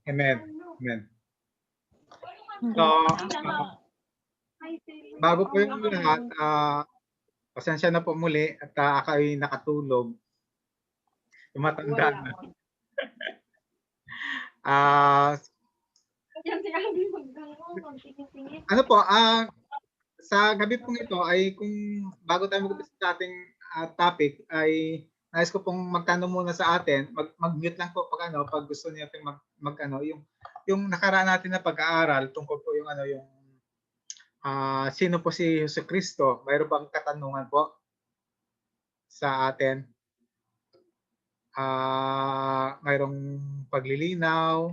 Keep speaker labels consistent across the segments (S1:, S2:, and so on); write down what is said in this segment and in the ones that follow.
S1: Amen. Amen.
S2: Hindi.
S1: So, bago po yung lahat, pasensya na po muli at ako ay nakatulog. Tumatanda na. Ano po, sa gabi pong ito ay kung bago tayo mag-umpisa sa ating topic ay nais ko pong magtanong muna sa atin, mag-mute lang po pag gusto niyo yung nakaraan natin na pag-aaral tungkol po yung sino po si Jesucristo. Mayroon bang katanungan po sa atin? Mayroong paglilinaw?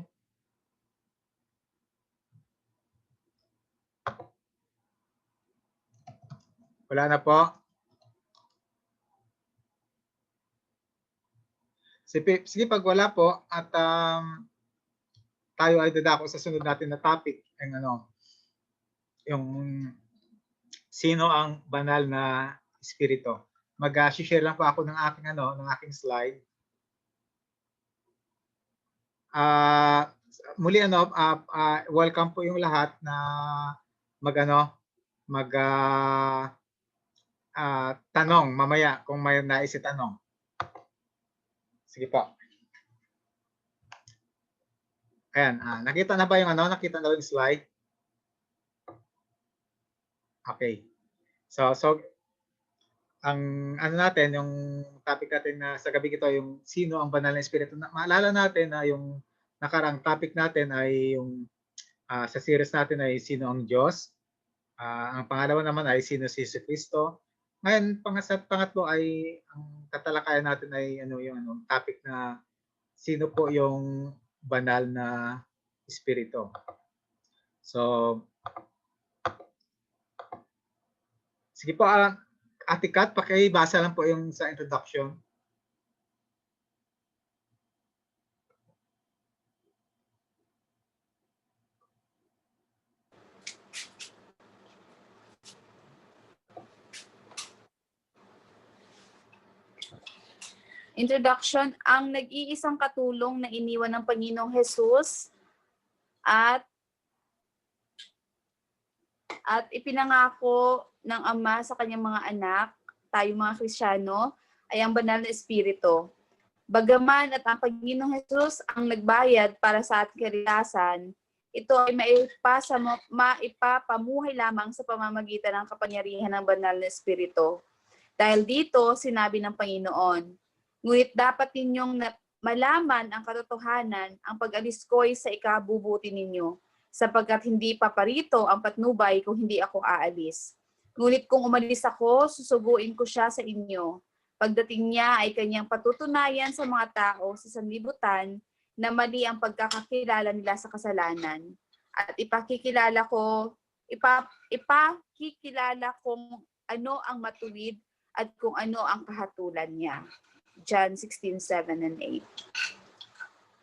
S1: Wala na po. Sige, pag wala po at tayo ay dadako sa sunod natin na topic, yung sino ang banal na espiritu. Mag-share lang po ako ng aking slide. Muli welcome po yung lahat na tanong mamaya kung may nais itanong. Sige po. Ayan, nakita na ba yung nakita na ba yung slide? Okay. So ang natin, yung topic natin na sa gabi ito, yung sino ang banal na espiritu. Maalala natin na yung nakarang topic natin ay yung sa series natin ay sino ang Diyos. Ang pangalawa naman ay sino si Jesucristo. Ngayon, pangatlo ay ang tatalakayan natin ay yung topic na sino po yung banal na espiritu. So, sige po, Ate Kat, pakibasa lang po yung sa introduction.
S2: Introduction, ang nag-iisang katulong na iniwan ng Panginoong Hesus at ipinangako ng Ama sa kanyang mga anak, tayo mga Kristiyano, ay ang banal na espiritu. Bagaman at ang Panginoong Hesus ang nagbayad para sa ating kaligtasan, ito ay maipapamuhay lamang sa pamamagitan ng kapangyarihan ng banal na espiritu. Dahil dito, sinabi ng Panginoon, ngunit dapat ninyong malaman ang katotohanan, ang pag-alis ko'y sa ikabubuti ninyo, sapagkat hindi paparito ang patnubay kung hindi ako aalis. Ngunit kung umalis ako, susuguin ko siya sa inyo. Pagdating niya ay kanyang patutunayan sa mga tao sa sanlibutan na mali ang pagkakakilala nila sa kasalanan. At ipakikilala kung ano ang matuwid at kung ano ang kahatulan niya. John 16:7 and 8.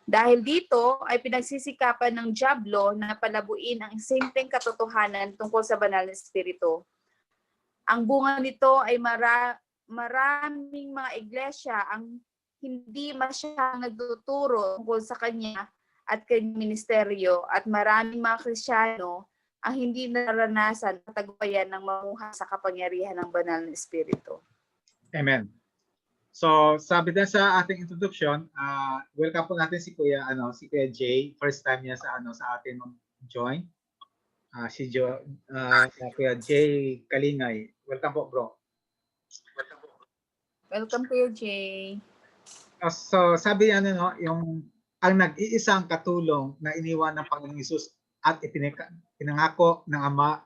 S2: Dahil dito ay pinagsisikapan ng dyablo na palabuin ang simpleng katotohanan tungkol sa banal na espiritu. Ang bunga nito ay maraming mga iglesia ang hindi masyadong nagtuturo tungkol sa kanya at kanyang ministeryo, at maraming mga Kristiyano ang hindi naranasan at tagumpayan ng mamuhay sa kapangyarihan ng banal na espiritu.
S1: Amen. So, sabi din sa ating introduction, welcome po natin si Kuya Jay. First time niya sa atin join. Kuya Jay Kalingay. Welcome po, bro.
S2: Welcome, Kuya Jay.
S1: So, sabi yung ang nag-iisang katulong na iniwan ng Panginoong Hesus at pinangako ng Ama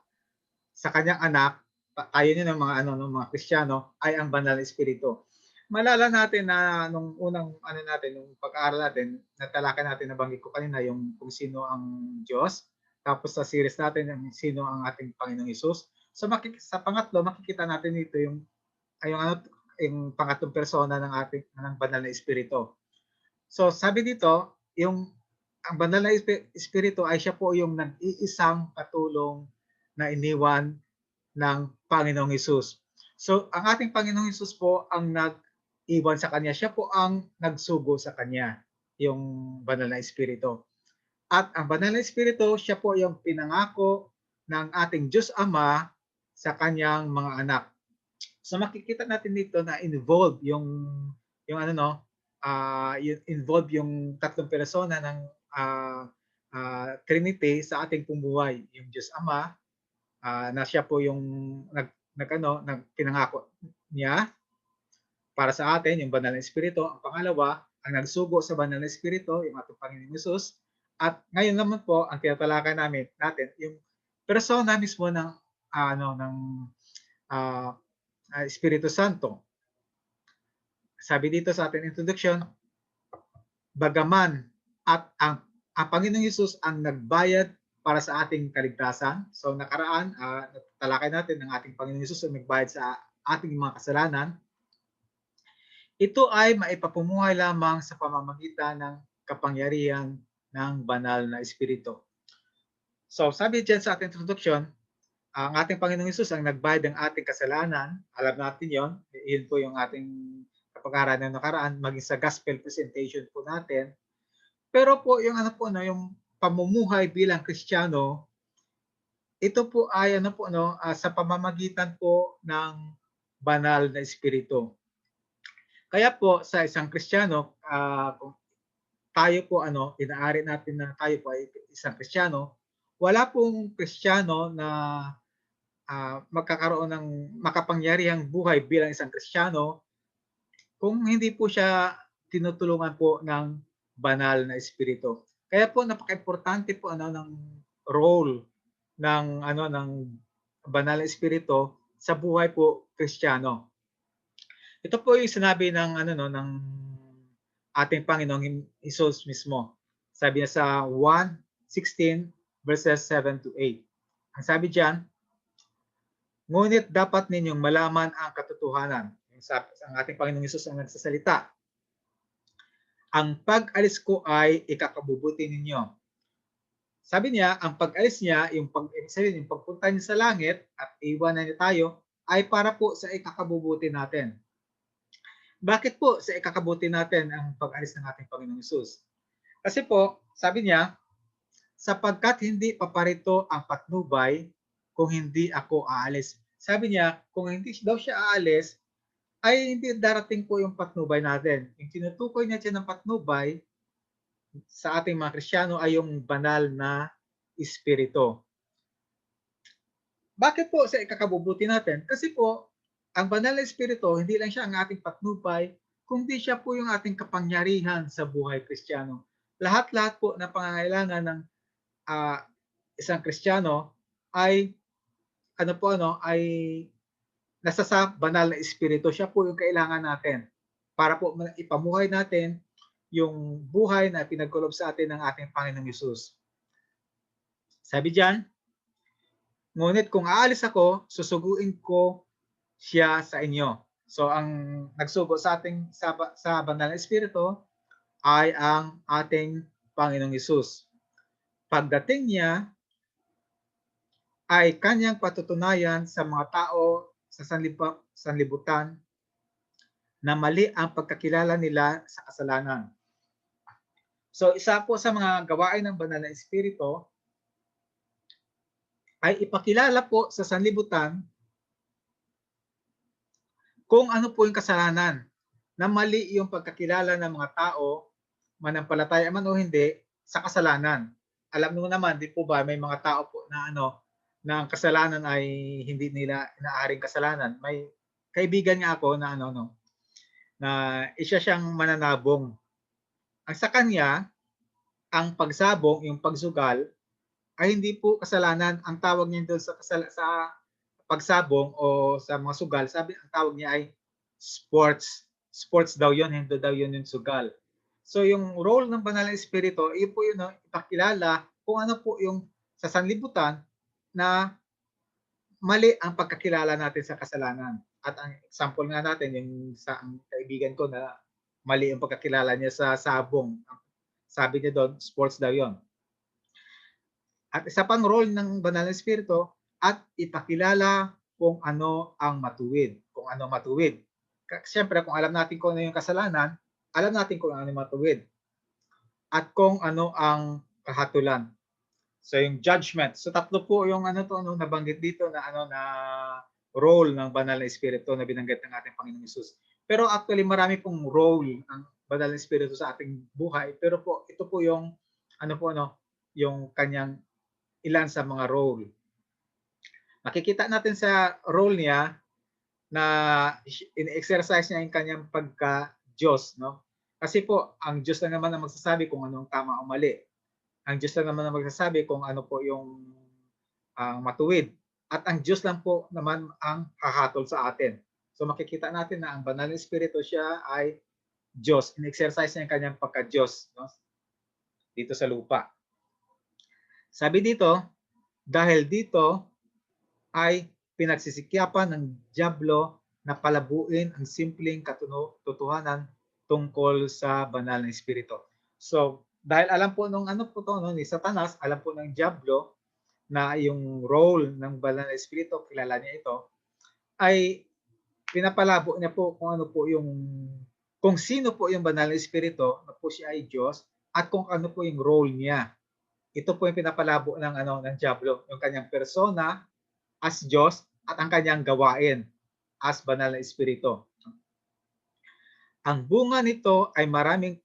S1: sa kanyang anak, ayon yun ng mga Kristiyano, ay ang banal na espiritu. Malala natin na nung unang nung pag-aaral natin, natalakay natin, nabanggit ko kanina yung kung sino ang Diyos. Tapos sa series natin yung sino ang ating Panginoong Hesus. So sa pangatlo, makikita natin dito yung pangatlong persona ng banal na espiritu. So sabi dito, ang banal na espiritu ay siya po yung nag-iisang katulong na iniwan ng Panginoong Hesus. So ang ating Panginoong Hesus po ang nag-iwan sa kanya. Siya po ang nagsugo sa kanya, yung banal na espiritu. At ang banal na Espiritu, siya po yung pinangako ng ating Diyos Ama sa kanyang mga anak. So makikita natin dito na involved yung ano no, yung involved yung tatlong persona ng Trinity sa ating pumubuhay. Yung Diyos Ama, na siya po yung pinangako niya para sa atin, yung banal na Espiritu. Ang pangalawa, ang nagsugo sa banal na Espiritu, yung ating Panginoon Hesus. At ngayon naman po, ang tinatalakay natin, yung persona mismo ng uh, Espiritu Santo. Sabi dito sa ating introduction, bagaman at ang Panginoong Hesus ang nagbayad para sa ating kaligtasan. So nakaraan, talakay natin ng ating Panginoong Hesus ang nagbayad sa ating mga kasalanan. Ito ay maipapumuhay lamang sa pamamagitan ng kapangyarihan ng banal na Espiritu. So sabi dyan sa ating introduction, ang ating Panginoong Hesus ang nagbayad ng ating kasalanan. Alam natin yon. Yun po yung ating kapag-aral na nakaraan, maging sa gospel presentation po natin. Pero po yung yung pamumuhay bilang Kristiyano, ito po ay sa pamamagitan po ng banal na Espiritu. Kaya po sa isang Kristiyano, kung tayo po inaari natin na tayo po ay isang Kristiyano, wala pong Kristiyano na magkakaroon ng makapangyarihang buhay bilang isang Kristiyano kung hindi po siya tinutulungan po ng banal na Espiritu. Kaya po napaka-importante po ng role ng banal na Espiritu sa buhay po Kristiyano. Ito po yung sinabi ng ating Panginoong Hesus mismo. Sabi niya sa 1:16 verses 7 to 8. Ang sabi diyan, ngunit dapat ninyong malaman ang katotohanan. Ang ating Panginoong Hesus ang nagsasalita. Ang pag-alis ko ay ikakabubuti ninyo. Sabi niya, ang pag-alis niya, yung pagpunta niya sa langit at iwanan niya tayo, ay para po sa ikakabubuti natin. Bakit po sa ikakabuti natin ang pag-alis ng ating Panginoong Hesus? Kasi po, sabi niya, sapagkat hindi paparito ang patnubay kung hindi ako aalis. Sabi niya, kung hindi daw siya aalis, ay hindi darating po yung patnubay natin. Yung tinutukoy niya ng patnubay sa ating mga Kristiyano ay yung banal na Espiritu. Bakit po sa ikakabubuti natin? Kasi po, ang banal na Espiritu, hindi lang siya ang ating patnubay, kundi siya po yung ating kapangyarihan sa buhay Kristiyano. Lahat-lahat po na pangangailangan ng isang Kristiyano ay ay nasa sa banal na Espiritu. Siya po yung kailangan natin para po ipamuhay natin yung buhay na pinagkulob sa atin ng ating Panginoong Hesus. Sabi diyan, ngunit kung aalis ako, susuguin ko siya sa inyo. So ang nagsugo sa ating sa banal na Espiritu ay ang ating Panginoong Hesus. Pagdating niya ay kanyang patutunayan sa mga tao sa sanlibutan na mali ang pagkakilala nila sa kasalanan. So isa po sa mga gawain ng banal na Espiritu ay ipakilala po sa sanlibutan kung ano po yung kasalanan, na mali yung pagkakilala ng mga tao, manampalataya man o hindi, sa kasalanan. Alam mo naman, di po ba, may mga tao po na na ang kasalanan ay hindi nila inaaring kasalanan. May kaibigan nga ako na na isa siyang mananabong. Ang sa kanya, ang pagsabong, yung pagsugal, ay hindi po kasalanan. Ang tawag niya doon sa pagsabong o sa mga sugal, ang tawag niya ay sports. Sports daw yun, hindi daw yun yung sugal. So yung role ng banal na Espiritu, yun po yun, ipakilala kung ano po yung sa sanlibutan na mali ang pagkakilala natin sa kasalanan. At ang example nga natin, yung sa ang kaibigan ko na mali ang pagkakilala niya sa sabong. Sabi niya doon, sports daw yon. At isa pang role ng banal na Espiritu, at ipakilala kung ano ang matuwid. Kung ano matuwid. Siyempre, kung alam natin kung ano yung kasalanan, alam natin kung ano yung matuwid. At kung ano ang kahatulan. So yung judgment. So tatlo po yung nabanggit dito na na role ng banal na espiritu na binanggit ng ating Panginoong Hesus. Pero actually marami pong role ang banal na espiritu sa ating buhay. Pero po ito po yung yung kanyang ilan sa mga role. Makikita natin sa role niya na in-exercise niya yung kanyang pagka-Diyos, no? Kasi po, ang Diyos lang naman ang magsasabi kung anong tama o mali. Ang Diyos lang naman ang magsasabi kung ano po yung matuwid. At ang Diyos lang po naman ang hahatol sa atin. So makikita natin na ang banal na espiritu siya ay Diyos. In-exercise niya yung kanyang pagka-Diyos, no? Dito sa lupa. Sabi dito, dahil dito ay pinagsisikyapan ng dyablo na palabuin ang simpleng katotohanan tungkol sa banal na espiritu. So, dahil alam po nung ni Satanas, alam po ng dyablo na yung role ng banal na espiritu, kilala niya ito, ay pinapalabo niya po kung kung sino po yung banal na espiritu, na po siya ay Diyos, at kung ano po yung role niya. Ito po yung pinapalabo ng dyablo, yung kanyang persona as Diyos at ang kanyang gawain as banal na espiritu. Ang bunga nito ay maraming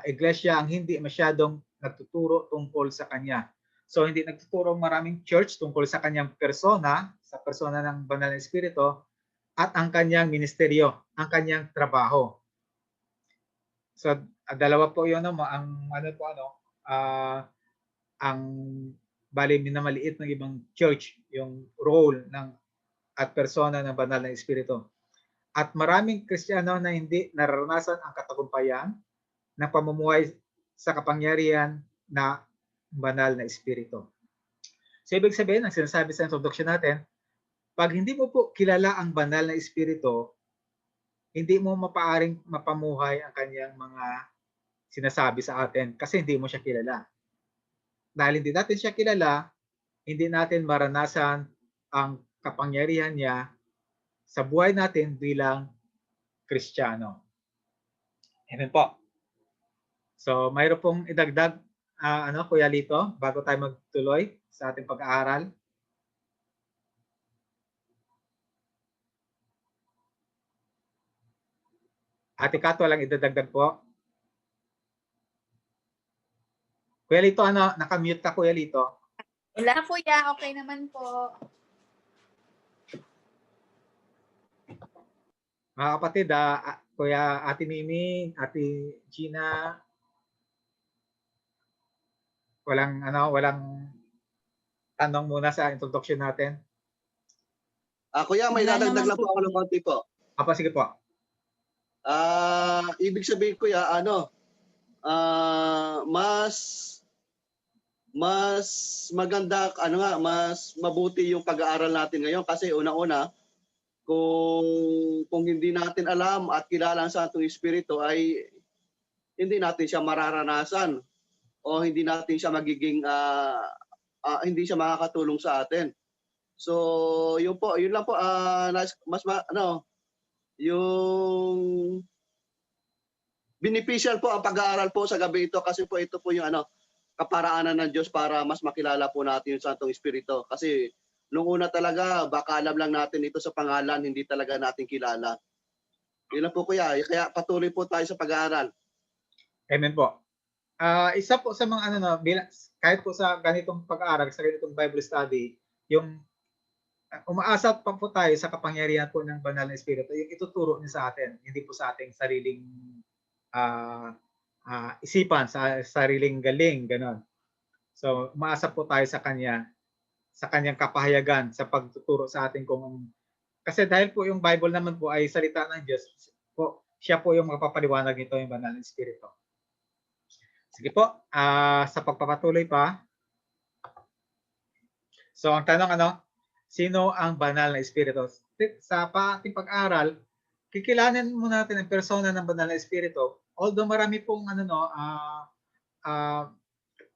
S1: iglesia ang hindi masyadong nagtuturo tungkol sa kanya. So hindi nagtuturo maraming church tungkol sa kanyang persona, sa persona ng banal na espiritu at ang kanyang ministeryo, ang kanyang trabaho. So dalawa po 'yon ang bali minamaliit ng ibang church yung role at persona ng banal na espiritu. At maraming Kristiyano na hindi nararanasan ang katagumpayan ng pamumuhay sa kapangyarihan na banal na espiritu. So ibig sabihin, ang sinasabi sa introduction natin, pag hindi mo po kilala ang banal na espiritu, hindi mo mapaaring mapamuhay ang kanyang mga sinasabi sa atin kasi hindi mo siya kilala. Dahil hindi natin siya kilala, hindi natin maranasan ang kapangyarihan niya sa buhay natin bilang Kristiyano. Amen po. So, mayroon pong idagdag, Kuya Lito, bago tayo magtuloy sa ating pag-aaral. Ate Kat, walang idadagdag po. Kuya Lito, nakamute ka, Kuya Lito?
S2: Wala, Kuya. Okay naman po.
S1: Mga kapatid, Kuya Ate Mimi, Ate Gina, walang tanong muna sa introduction natin.
S3: Kuya, may dadagdag lang po ako ng konti po.
S1: Sige po.
S3: Ibig sabihin, Kuya, mas maganda, mas mabuti yung pag-aaral natin ngayon kasi una-una, kung hindi natin alam at kilala ang Santong Espiritu ay hindi natin siya mararanasan o hindi natin siya magiging hindi siya makakatulong sa atin. So, yun lang po yung beneficial po ang pag-aaral po sa gabi ito kasi po ito po yung kaparaanan ng Diyos para mas makilala po natin yung Santong Espiritu. Kasi nung una talaga, baka alam lang natin ito sa pangalan, hindi talaga natin kilala. Yun lang po, Kuya. Kaya patuloy po tayo sa pag-aaral.
S1: Amen po. Isa po sa mga kahit po sa ganitong pag-aaral, sa ganitong Bible study, yung umaasa pa po tayo sa kapangyarihan po ng banal na espiritu, yung ituturo niya sa atin, hindi po sa ating sariling isipan, sa sariling galing, ganon. So, umaasa po tayo sa kanya, sa kanyang kapahayagan, sa pagtuturo sa atin kasi dahil po yung Bible naman po ay salita ng Diyos, siya po yung magpapaliwanag nito, yung banal na espiritu. Sige po, sa pagpapatuloy pa. So, ang tanong sino ang banal na espiritu? Sa ating pag-aral, kikilanin muna natin ang persona ng banal na espiritu. Although marami pong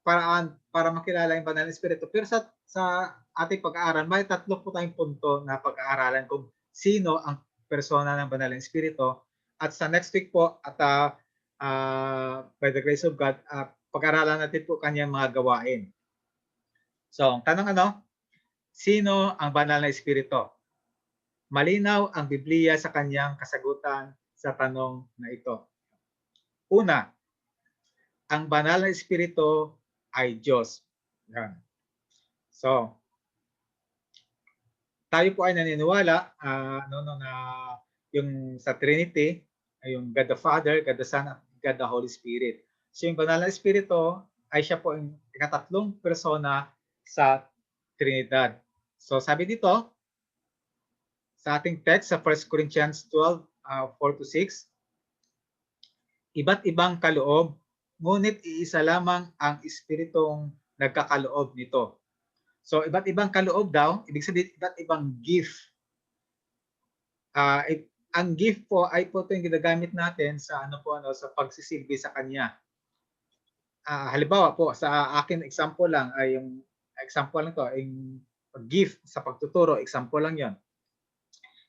S1: paraan para makilala yung banal na espiritu. Pero sa ating pag-aaral, may tatlo po tayong punto na pag-aaralan kung sino ang persona ng banal na espiritu. At sa next week po, at by the grace of God, pag-aralan natin po kanyang mga gawain. So, ang tanong sino ang banal na espiritu? Malinaw ang Biblia sa kanyang kasagutan sa tanong na ito. Una, ang banal na espiritu ay Diyos. Yan. So, tayo po ay naniniwala na yung sa Trinity ay yung God the Father, God the Son, at God the Holy Spirit. So, yung banal na espiritu ay siya po yung ikatatlong persona sa Trinidad. So, sabi dito sa ating text sa 1 Corinthians 12, 4-6, iba't ibang kaloob, ngunit iisa lamang ang espiritong nagkakaloob nito. So, iba't ibang kaloob daw, ibig sabihin iba't ibang gift. Ang gift po ay po ito yung ginagamit natin sa sa pagsisilbi sa Kanya. Halimbawa po, sa akin example lang ay yung example lang to, yung gift sa pagtuturo, example lang yon.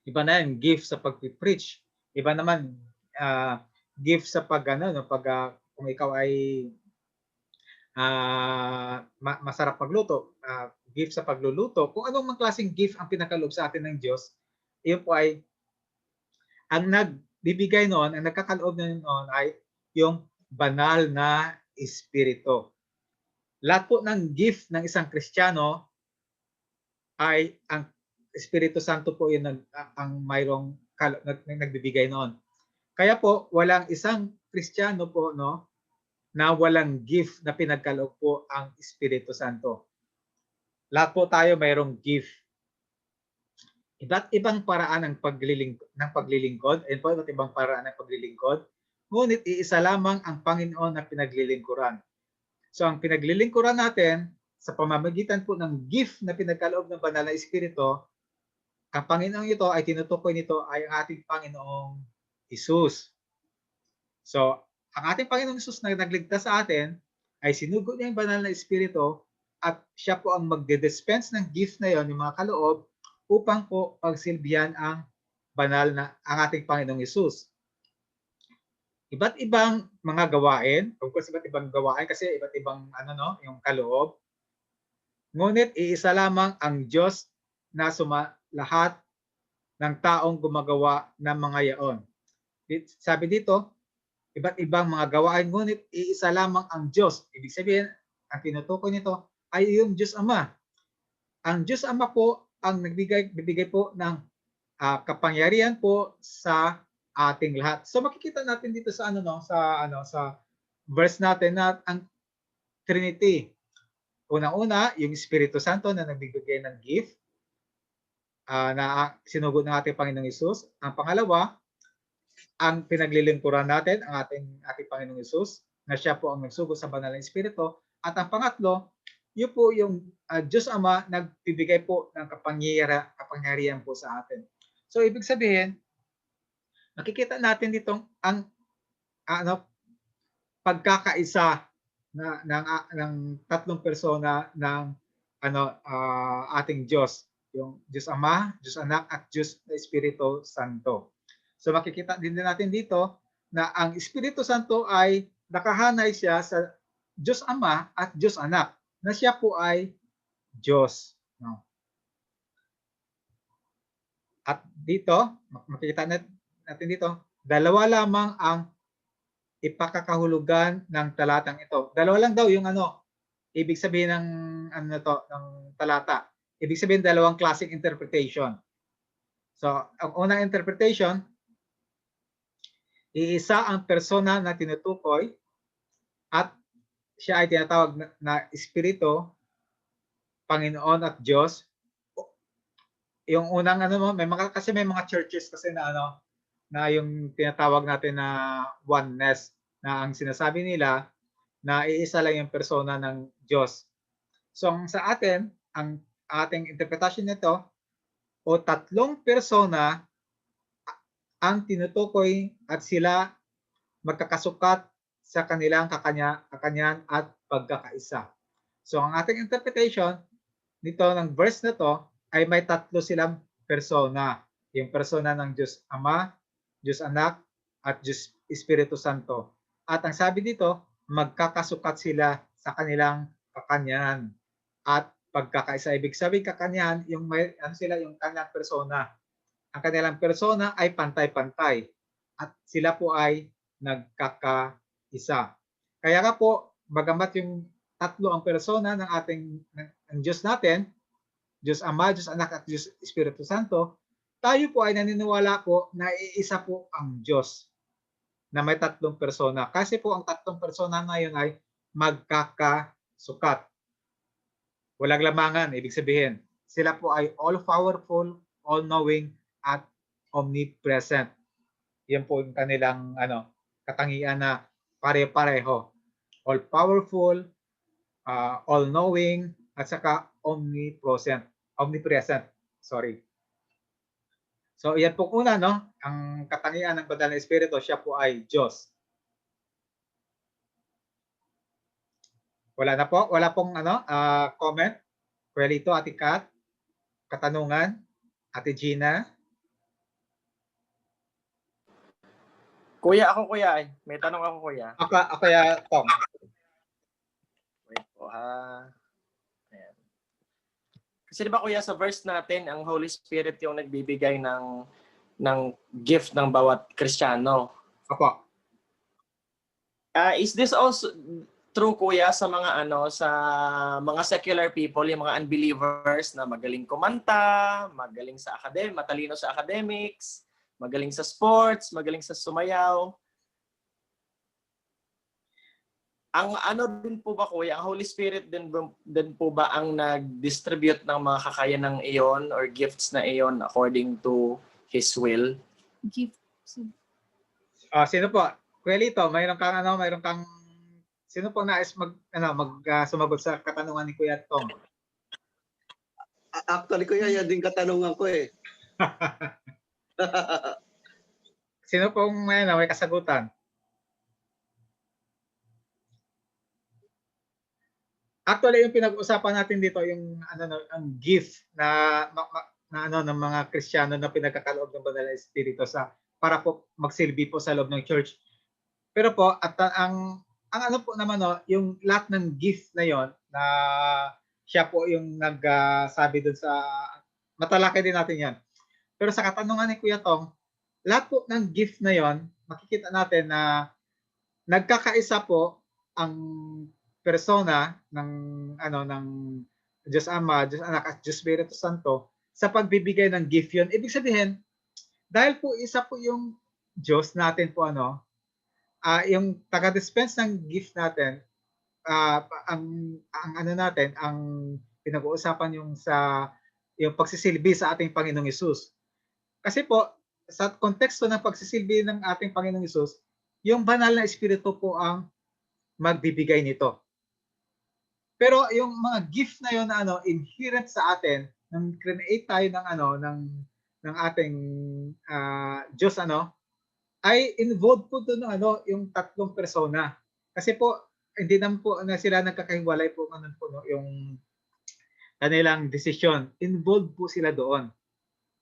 S1: Iba na yung gift sa pag-preach. Iba naman gift sa pag kung ikaw ay masarap magluto, gift sa pagluluto. Kung anong mga klaseng gift ang pinakaloob sa atin ng Diyos, iyon po ay ang nagbibigay noon, ang nagkakaloob noon ay yung banal na espiritu. Lahat po ng gift ng isang Kristiyano ay ang Espiritu Santo po yung ang mayroong nagbibigay noon. Kaya po walang isang Kristiyano po na walang gift na pinagkaloob po ang Espiritu Santo. Lahat po tayo mayroong gift. Iba't ibang paraan ng paglilingkod, and po iba't ibang paraan ng paglilingkod, ngunit iisa lamang ang Panginoon na pinaglilingkuran. So ang pinaglilingkuran natin sa pamamagitan po ng gift na pinagkaloob ng Banal na Espiritu, ang Panginoong ito ay tinutukoy nito ay ang ating Panginoong Hesus. So, ang ating Panginoong Hesus na nagligtas sa atin ay sinugo niya yung Banal na Espiritu at siya po ang magde-dispense ng gift na yon, yung mga kaloob, upang po pagsilbihan ang ang ating Panginoong Hesus. Iba't ibang mga gawain, of course iba't ibang gawain kasi iba't ibang yung kaloob. Ngunit iisa lamang ang Diyos na lahat ng taong gumagawa ng mga yaon. Sabi dito, iba't ibang mga gawain, ngunit iisa lamang ang Diyos. Ibig sabihin, ang tinutukoy nito ay yung Diyos Ama. Ang Diyos Ama po ang bibigay po ng kapangyarihan po sa ating lahat. So makikita natin dito sa sa verse natin na ang Trinity. Unang-una, yung Espiritu Santo na nagbibigay ng gift na sinugod ng ating Panginoong Hesus. Ang pangalawa, ang pinaglilingkuran natin, ang ating Panginoong Hesus, na siya po ang nagsugod sa Banal na Espiritu. At ang pangatlo, yun po yung Diyos Ama nagbibigay po ng kapangyarihan po sa atin. So ibig sabihin, makikita natin ditong ang pagkakaisa ng tatlong persona ng ating Diyos, yung Diyos Ama, Diyos Anak at Diyos na Espiritu Santo. So makikita din natin dito na ang Espiritu Santo ay nakahanay siya sa Diyos Ama at Diyos Anak, na siya po ay Diyos. At dito, makikita natin dito, dalawa lamang ang ipakakahulugan ng talatang ito. Dalawa lang daw yung ibig sabihin ng ng talata. Ibig sabihin dalawang klaseng interpretation. So, ang unang interpretation, iisa ang persona na tinutukoy at siya ay tinatawag na Espiritu, Panginoon at Diyos. Yung unang kasi may mga churches kasi na yung tinatawag natin na oneness, na ang sinasabi nila na iisa lang yung persona ng Diyos. So sa atin, ang ating interpretation nito, o tatlong persona ang tinutukoy at sila magkakasukat sa kanilang kakanyahan at pagkakaisa. So ang ating interpretation nito ng verse na to ay may tatlo silang persona. Yung persona ng Diyos Ama, Diyos Anak, at Diyos Espiritu Santo. At ang sabi dito, magkakasukat sila sa kanilang kakanyahan. At pagkakaisa, ibig sabihin kakanyahan, yung may, ano sila, yung kanilang persona. Ang kanilang persona ay pantay-pantay at sila po ay nagkakaisa. Kaya nga po, bagamat yung tatlo ang persona ng ating ng Diyos natin, Diyos Ama, Diyos Anak at Diyos Espiritu Santo, tayo po ay naniniwala po na iisa po ang Diyos na may tatlong persona. Kasi po ang tatlong persona na yun ay magkakasukat. Walang lamangan, ibig sabihin. Sila po ay all-powerful, all-knowing, at omnipresent. Yan po yung kanilang katangian na pare-pareho. All-powerful, all-knowing, at saka omnipresent. Sorry. So, yan po una, no? Ang katangian ng Banal na Espiritu, siya po ay Diyos. Wala na po? Wala pong comment? Kuelito, Ate Kat? Katanungan? Ate Gina?
S4: Kuya, ako kuya. May tanong ako kuya.
S1: Ako ya, Tom.
S4: Wait po ha. Ayan. Kasi di ba kuya sa verse natin, ang Holy Spirit yung nagbibigay ng gift ng bawat Kristiyano.
S1: Opo.
S4: Is this also true kuya sa mga sa mga secular people, yung mga unbelievers na magaling kumanta, magaling sa matalino sa academics, magaling sa sports, magaling sa sumayaw? Ang din po ba kuya, ang Holy Spirit din po ba ang nag-distribute ng mga kakayanang iyon or gifts na iyon according to His will?
S2: Gifts.
S1: Sino po? Kuelito, mayroon kang sino po nais sumagot sa katanungan ni Kuya Tom?
S3: Actually, kuya, yan din katanungan ko eh.
S1: Sino pong may kasagutan? Actually, yung pinag-usapan natin dito yung ang gift ng mga Kristiyano na pinagkakaloob ng Banal na Espiritu para po magsilbi po sa loob ng church. Pero po at ang po naman yung lahat ng gift na yon na siya po yung nagsabi doon sa matalakay din natin yan. Pero sa katanungan ni Kuya Tong, lahat po ng gift na yon, makikita natin na nagkakaisa po ang persona ng Diyos Ama, Diyos Anak at Diyos Espiritu Santo sa pagbibigay ng gift yon. Ibig sabihin, dahil po isa po yung Diyos natin po yung taga-dispense ng gift natin, ang pinag-uusapan yung pagsisilbi sa ating Panginoong Hesus. Kasi po sa konteksto ng pagsisilbi ng ating Panginoong Hesus, yung banal na espiritu po ang magbibigay nito. Pero yung mga gift na yon na inherent sa atin, nang create tayo ng ating Diyos ay involved po doon yung tatlong persona. Kasi po hindi naman po na sila nagkakahiwalay po yung kanilang desisyon. Involved po sila doon.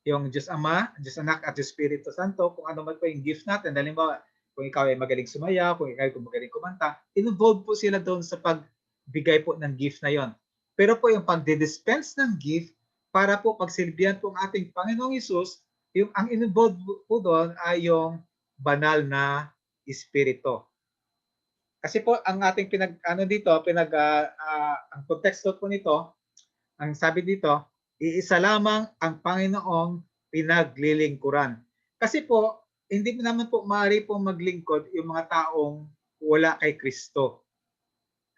S1: Yung Diyos Ama, Diyos Anak at Diyos Espiritu Santo, kung ano man po yung gift natin. Halimbawa, kung ikaw ay magaling sumayaw, kung ikaw ay magaling kumanta, involved po sila doon sa pagbigay po ng gift na yon. Pero po yung pagdi-dispense ng gift para po pagsilbihan po ang ating Panginoong Hesus, yung ang involved po doon ay yung banal na espiritu. Kasi po ang ating ang konteksto po nito, ang sabi dito, iisa lamang ang Panginoong pinaglilingkuran. Kasi po hindi naman po maaari po maglingkod yung mga taong wala kay Kristo.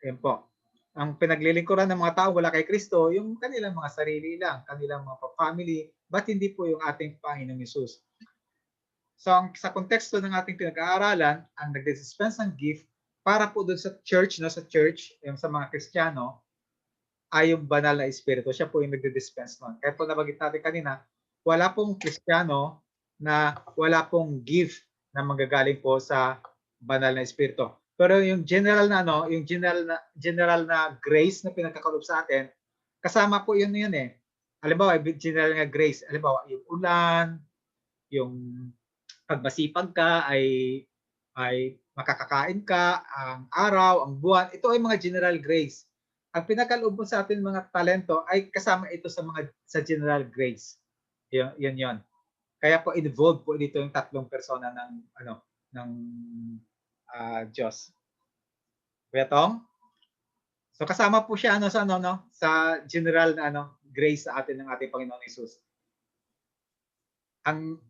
S1: Ayan po. Ang pinaglilingkuran ng mga taong wala kay Kristo, yung kanilang mga sarili lang, kanilang mga family, but hindi po yung ating Panginoong Hesus. So, sa konteksto ng ating pinag-aaralan, ang nag-dispense ng gift para po doon sa church, yung sa mga Kristiyano, ay yung banal na espiritu. Siya po yung nag-dispense nun. Kaya po nabagit natin kanina, wala pong Kristiyano na wala pong gift na manggagaling po sa banal na espiritu. Pero yung general na grace na pinagkakalob sa atin, kasama po yun eh. Halimbawa, general na grace, halimbawa, yung ulan, yung pag masipag ka ay makakakain ka, ang araw, ang buwan, ito ay mga general grace. Ang pinakaloob mo sa atin mga talento ay kasama ito sa general grace. Yun. Kaya po involved po dito yung tatlong persona ng Diyos. Betong? So kasama po siya sa general na grace sa atin ng ating Panginoon Hesus. Ang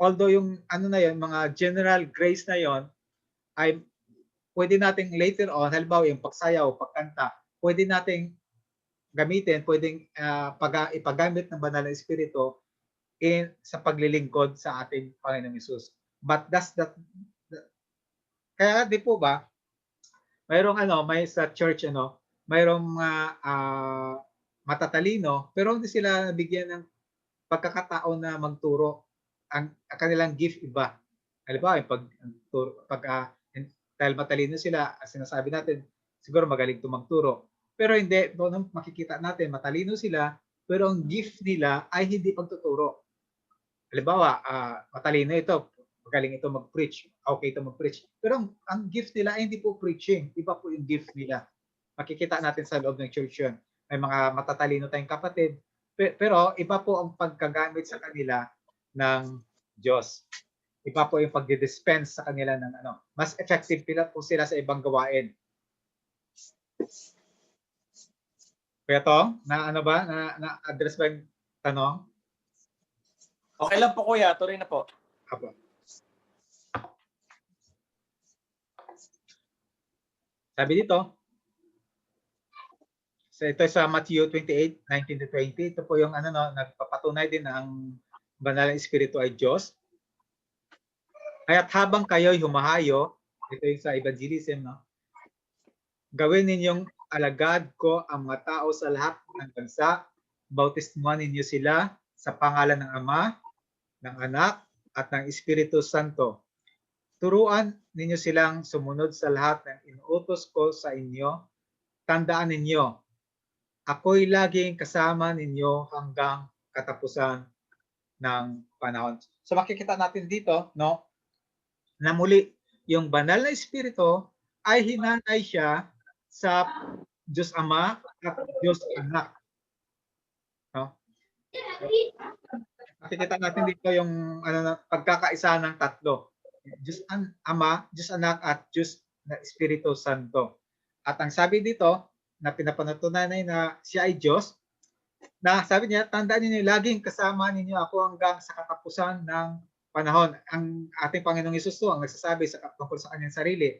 S1: although yung mga general grace na yon ay pwede nating later on, halimbawa yung pagsayaw, pagkanta, pwede nating gamitin, pwedeng ipagamit ng banal na espiritu sa paglilingkod sa ating Panginoong Hesus. But kaya di po ba may sa church mayroong matatalino pero hindi sila nabigyan ng pagkakataon na magturo. Ang kanilang gift iba. Halimbawa, dahil matalino sila, sinasabi natin, siguro magaling magturo. Pero hindi, doon makikita natin, matalino sila, pero ang gift nila ay hindi pagtuturo. Halimbawa, matalino ito, magaling ito mag-preach, okay ito mag-preach. Pero ang gift nila ay hindi po preaching. Iba po yung gift nila. Makikita natin sa loob ng church yun. May mga matatalino tayong kapatid, pero iba po ang pagkagamit sa kanila ng Diyos. Iba po yung pagdi-dispense sa kanila ng mas effective po sila sa ibang gawain. Kaya Tong, na-address ba yung tanong?
S4: Okay lang po kuya, tuloy na po.
S1: Apo. Sabi dito, so ito sa Matthew 28:19-20, ito po yung nagpapatunay din na ang banal na espiritu ay Diyos. Kaya't habang kayo'y humahayo, ito yung sa evangelism, gawin ninyong alagad ko ang mga tao sa lahat ng bansa, bautismuhan ninyo sila sa pangalan ng Ama, ng Anak, at ng Espiritu Santo. Turuan ninyo silang sumunod sa lahat ng inuutos ko sa inyo. Tandaan ninyo, ako'y laging kasama ninyo hanggang katapusan ng panahon. So makikita natin dito, na muli, yung banal na espiritu ay hinanay siya sa Diyos Ama at Diyos Anak. Makikita natin dito yung pagkakaisa ng tatlo. Diyos Ama, Diyos Anak at Diyos na Espiritu Santo. At ang sabi dito na pinapanatunayan na siya ay Diyos, na sabi niya, tandaan niyo laging kasama ninyo ako hanggang sa katapusan ng panahon. Ang ating Panginoong Hesus ang nagsasabi tungkol sa kanyang sarili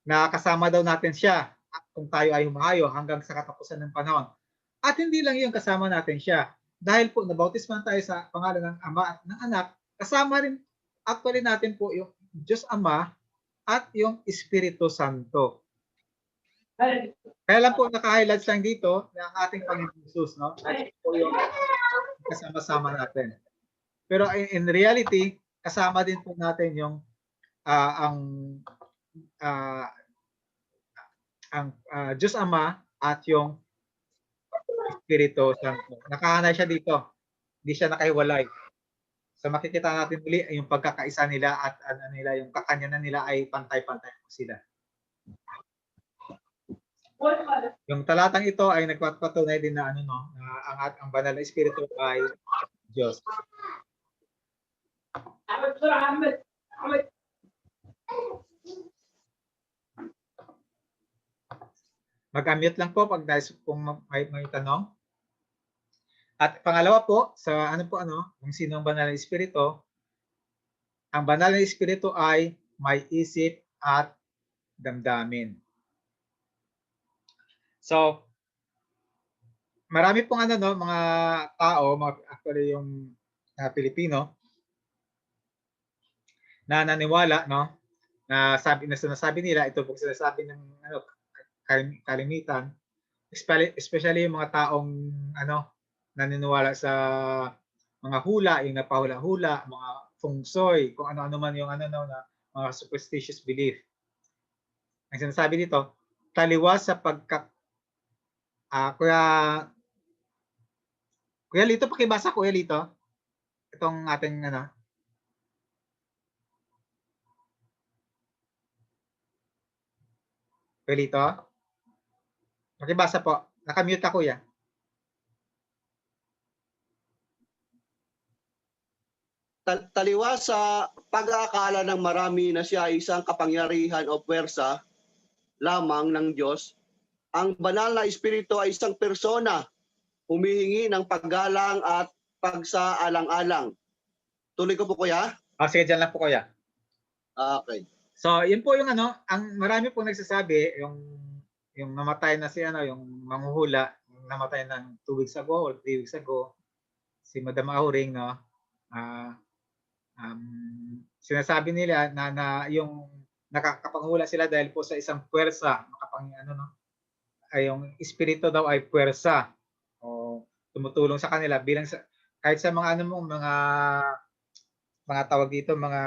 S1: na kasama daw natin siya kung tayo ay humahayo hanggang sa katapusan ng panahon. At hindi lang yung kasama natin siya. Dahil po nabautisman tayo sa pangalan ng Ama at ng Anak, kasama rin actually natin po yung Diyos Ama at yung Espiritu Santo. Kaya lang po naka-highlights lang dito ng ating Panginoon Hesus, At po yung kasama-sama natin. Pero in reality, kasama din po natin yung ang Diyos Ama at yung Espiritu Santo. Nakahanay siya dito. Hindi siya nakahiwalay. So makikita natin muli yung pagkakaisa nila at yung kakanyanan nila ay pantay-pantay po sila. Yung talatang ito ay nagpapatunay din na ang banal na espiritu ay Diyos. Mag-unmute lang po kung may tanong. At pangalawa po, sa kung sino ang banal na espiritu, ang banal na espiritu ay may isip at damdamin. So, marami pong mga tao, actually yung Pilipino, na naniwala, na sinasabi nila, ito po sinasabi ng kalimitan, especially yung mga taong naniniwala sa mga hula, yung napahula-hula, mga feng shui, kung ano-ano man yung na mga superstitious belief. Ang sinasabi dito, taliwas sa Kuya Lito, pakibasa Kuya Lito. Itong ating Pelito? Pakibasa po. Nakamute ako ya.
S3: Taliwas sa pag-aakala ng marami na siya ay isang kapangyarihan o puwersa lamang ng Diyos, ang banal na espiritu ay isang persona, humihingi ng paggalang at pagsaalang-alang. Tuloy ko po, kuya?
S1: Sige, dyan lang po kuya.
S3: Okay.
S1: So, yun po yung ano, ang marami po nagsasabi, yung namatay na si ano, yung manghuhula, yung namatay ng 2 weeks ago or 3 weeks ago, si Madam Auring, no? Sinasabi nila na yung nakakapanghula sila dahil po sa isang puwersa, ay yung espiritu daw ay puwersa o tumutulong sa kanila bilang sa kahit sa mga mga tawag dito, mga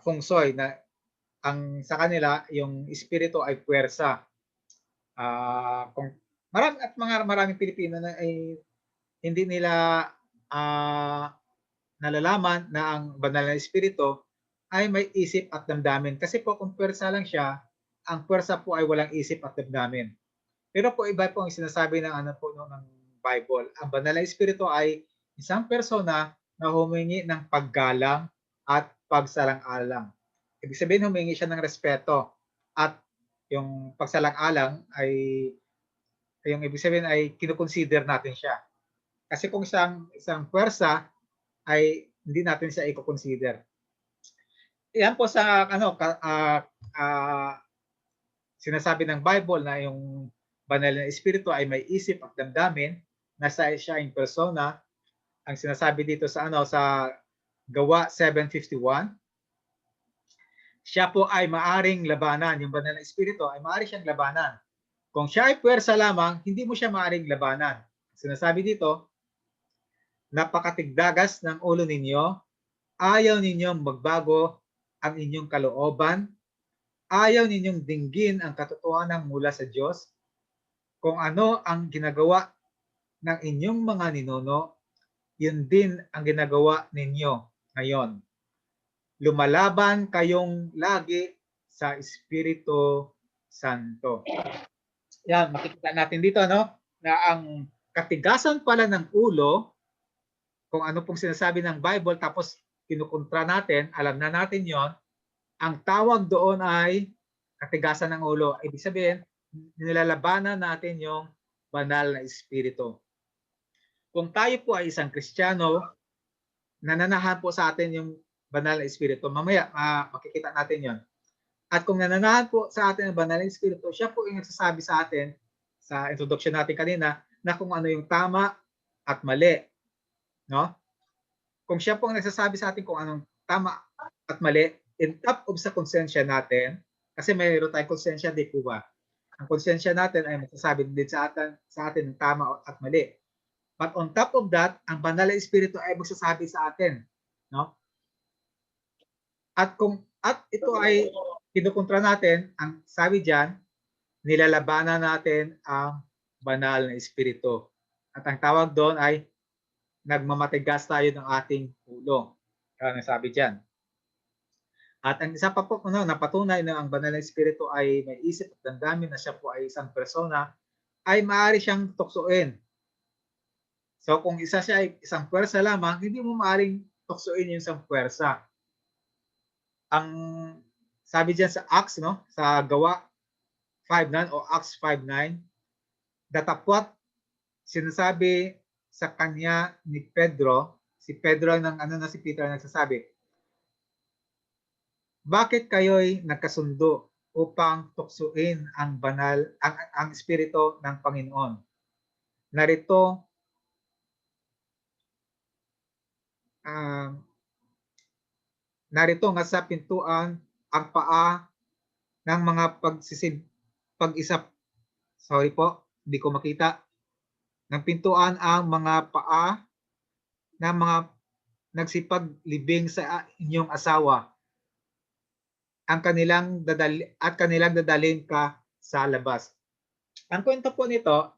S1: feng shui na ang sa kanila yung espiritu ay puwersa. Kung maraming Pilipino na ay hindi nila nalalaman na ang banal na espiritu ay may isip at damdamin. Kasi po kung puwersa lang siya, ang puwersa po ay walang isip at damdamin. Pero po iba po ang sinasabi ng ng Bible. Ang banal na espiritu ay isang persona na humingi ng paggalang at pagsalang-alang. Ibig sabihin humingi siya ng respeto at yung pagsalang-alang ay yung ibig sabihin ay kino-consider natin siya. Kasi kung isang puwersa ay hindi natin siya i-consider. Yan po sa sinasabi ng Bible na yung banal na espiritu ay may isip at damdamin, nasa siya in persona. Ang sinasabi dito sa sa Gawa 7:51, siya po ay maaring labanan, yung banal na espiritu ay maaari siyang labanan. Kung siya ay puwersa lamang, hindi mo siya maaring labanan. Sinasabi dito, napakatigdagas ng ulo ninyo, ayaw ninyong magbago ang inyong kalooban, ayaw ninyong dinggin ang katotohanan mula sa Diyos, kung ano ang ginagawa ng inyong mga ninuno, yun din ang ginagawa ninyo ngayon. Lumalaban kayong lagi sa Espiritu Santo. Yan, makikita natin dito na ang katigasan pala ng ulo, kung ano pong sinasabi ng Bible, tapos kinukontra natin, alam na natin yon, ang tawag doon ay katigasan ng ulo. Ibig sabihin, nilalabanan natin yung banal na espiritu. Kung tayo po ay isang Kristiyano, nananahan po sa atin yung banal na espiritu. Mamaya, makikita natin yon. At kung nananahan po sa atin ang banal na espiritu, siya po yung nagsasabi sa atin, sa introduction natin kanina, na kung ano yung tama at mali. No? Kung siya po ang nagsasabi sa atin kung anong tama at mali, in top of sa konsensya natin, kasi mayroon tayong konsensya, di po ba? Ang konsensya natin ay magsasabi din sa atin ng tama at mali. But on top of that, ang banal na espiritu ay magsasabi sa atin, no? At ito ay kinukontra natin, ang sabi diyan, nilalabanan natin ang banal na espiritu. At ang tawag doon ay nagmamatigas tayo ng ating ulo. Kaya sabi diyan. At ang isa pa po napatunay na ang banal na espiritu ay may isip at damdamin na siya po ay isang persona, ay maaari siyang tuksoin. So kung isa siya ay isang puwersa lamang, hindi mo maaaring tuksoin yung isang puwersa. Ang sabi diyan sa Acts, sa Gawa 5:9 o Acts 5:9, datapwat sinasabi sa kanya ni Pedro, si Pedro si Peter nagsasabi, bakit kayo'y nagkasundo upang tuksuin ang ang espiritu ng Panginoon? Narito nga sa pintuan ang paa ng mga pag-isap. Sorry po, hindi ko makita. Ng pintuan ang mga paa ng mga nagsipaglibing sa inyong asawa. Kanilang dadalhin ka sa labas. Ang kwento po nito,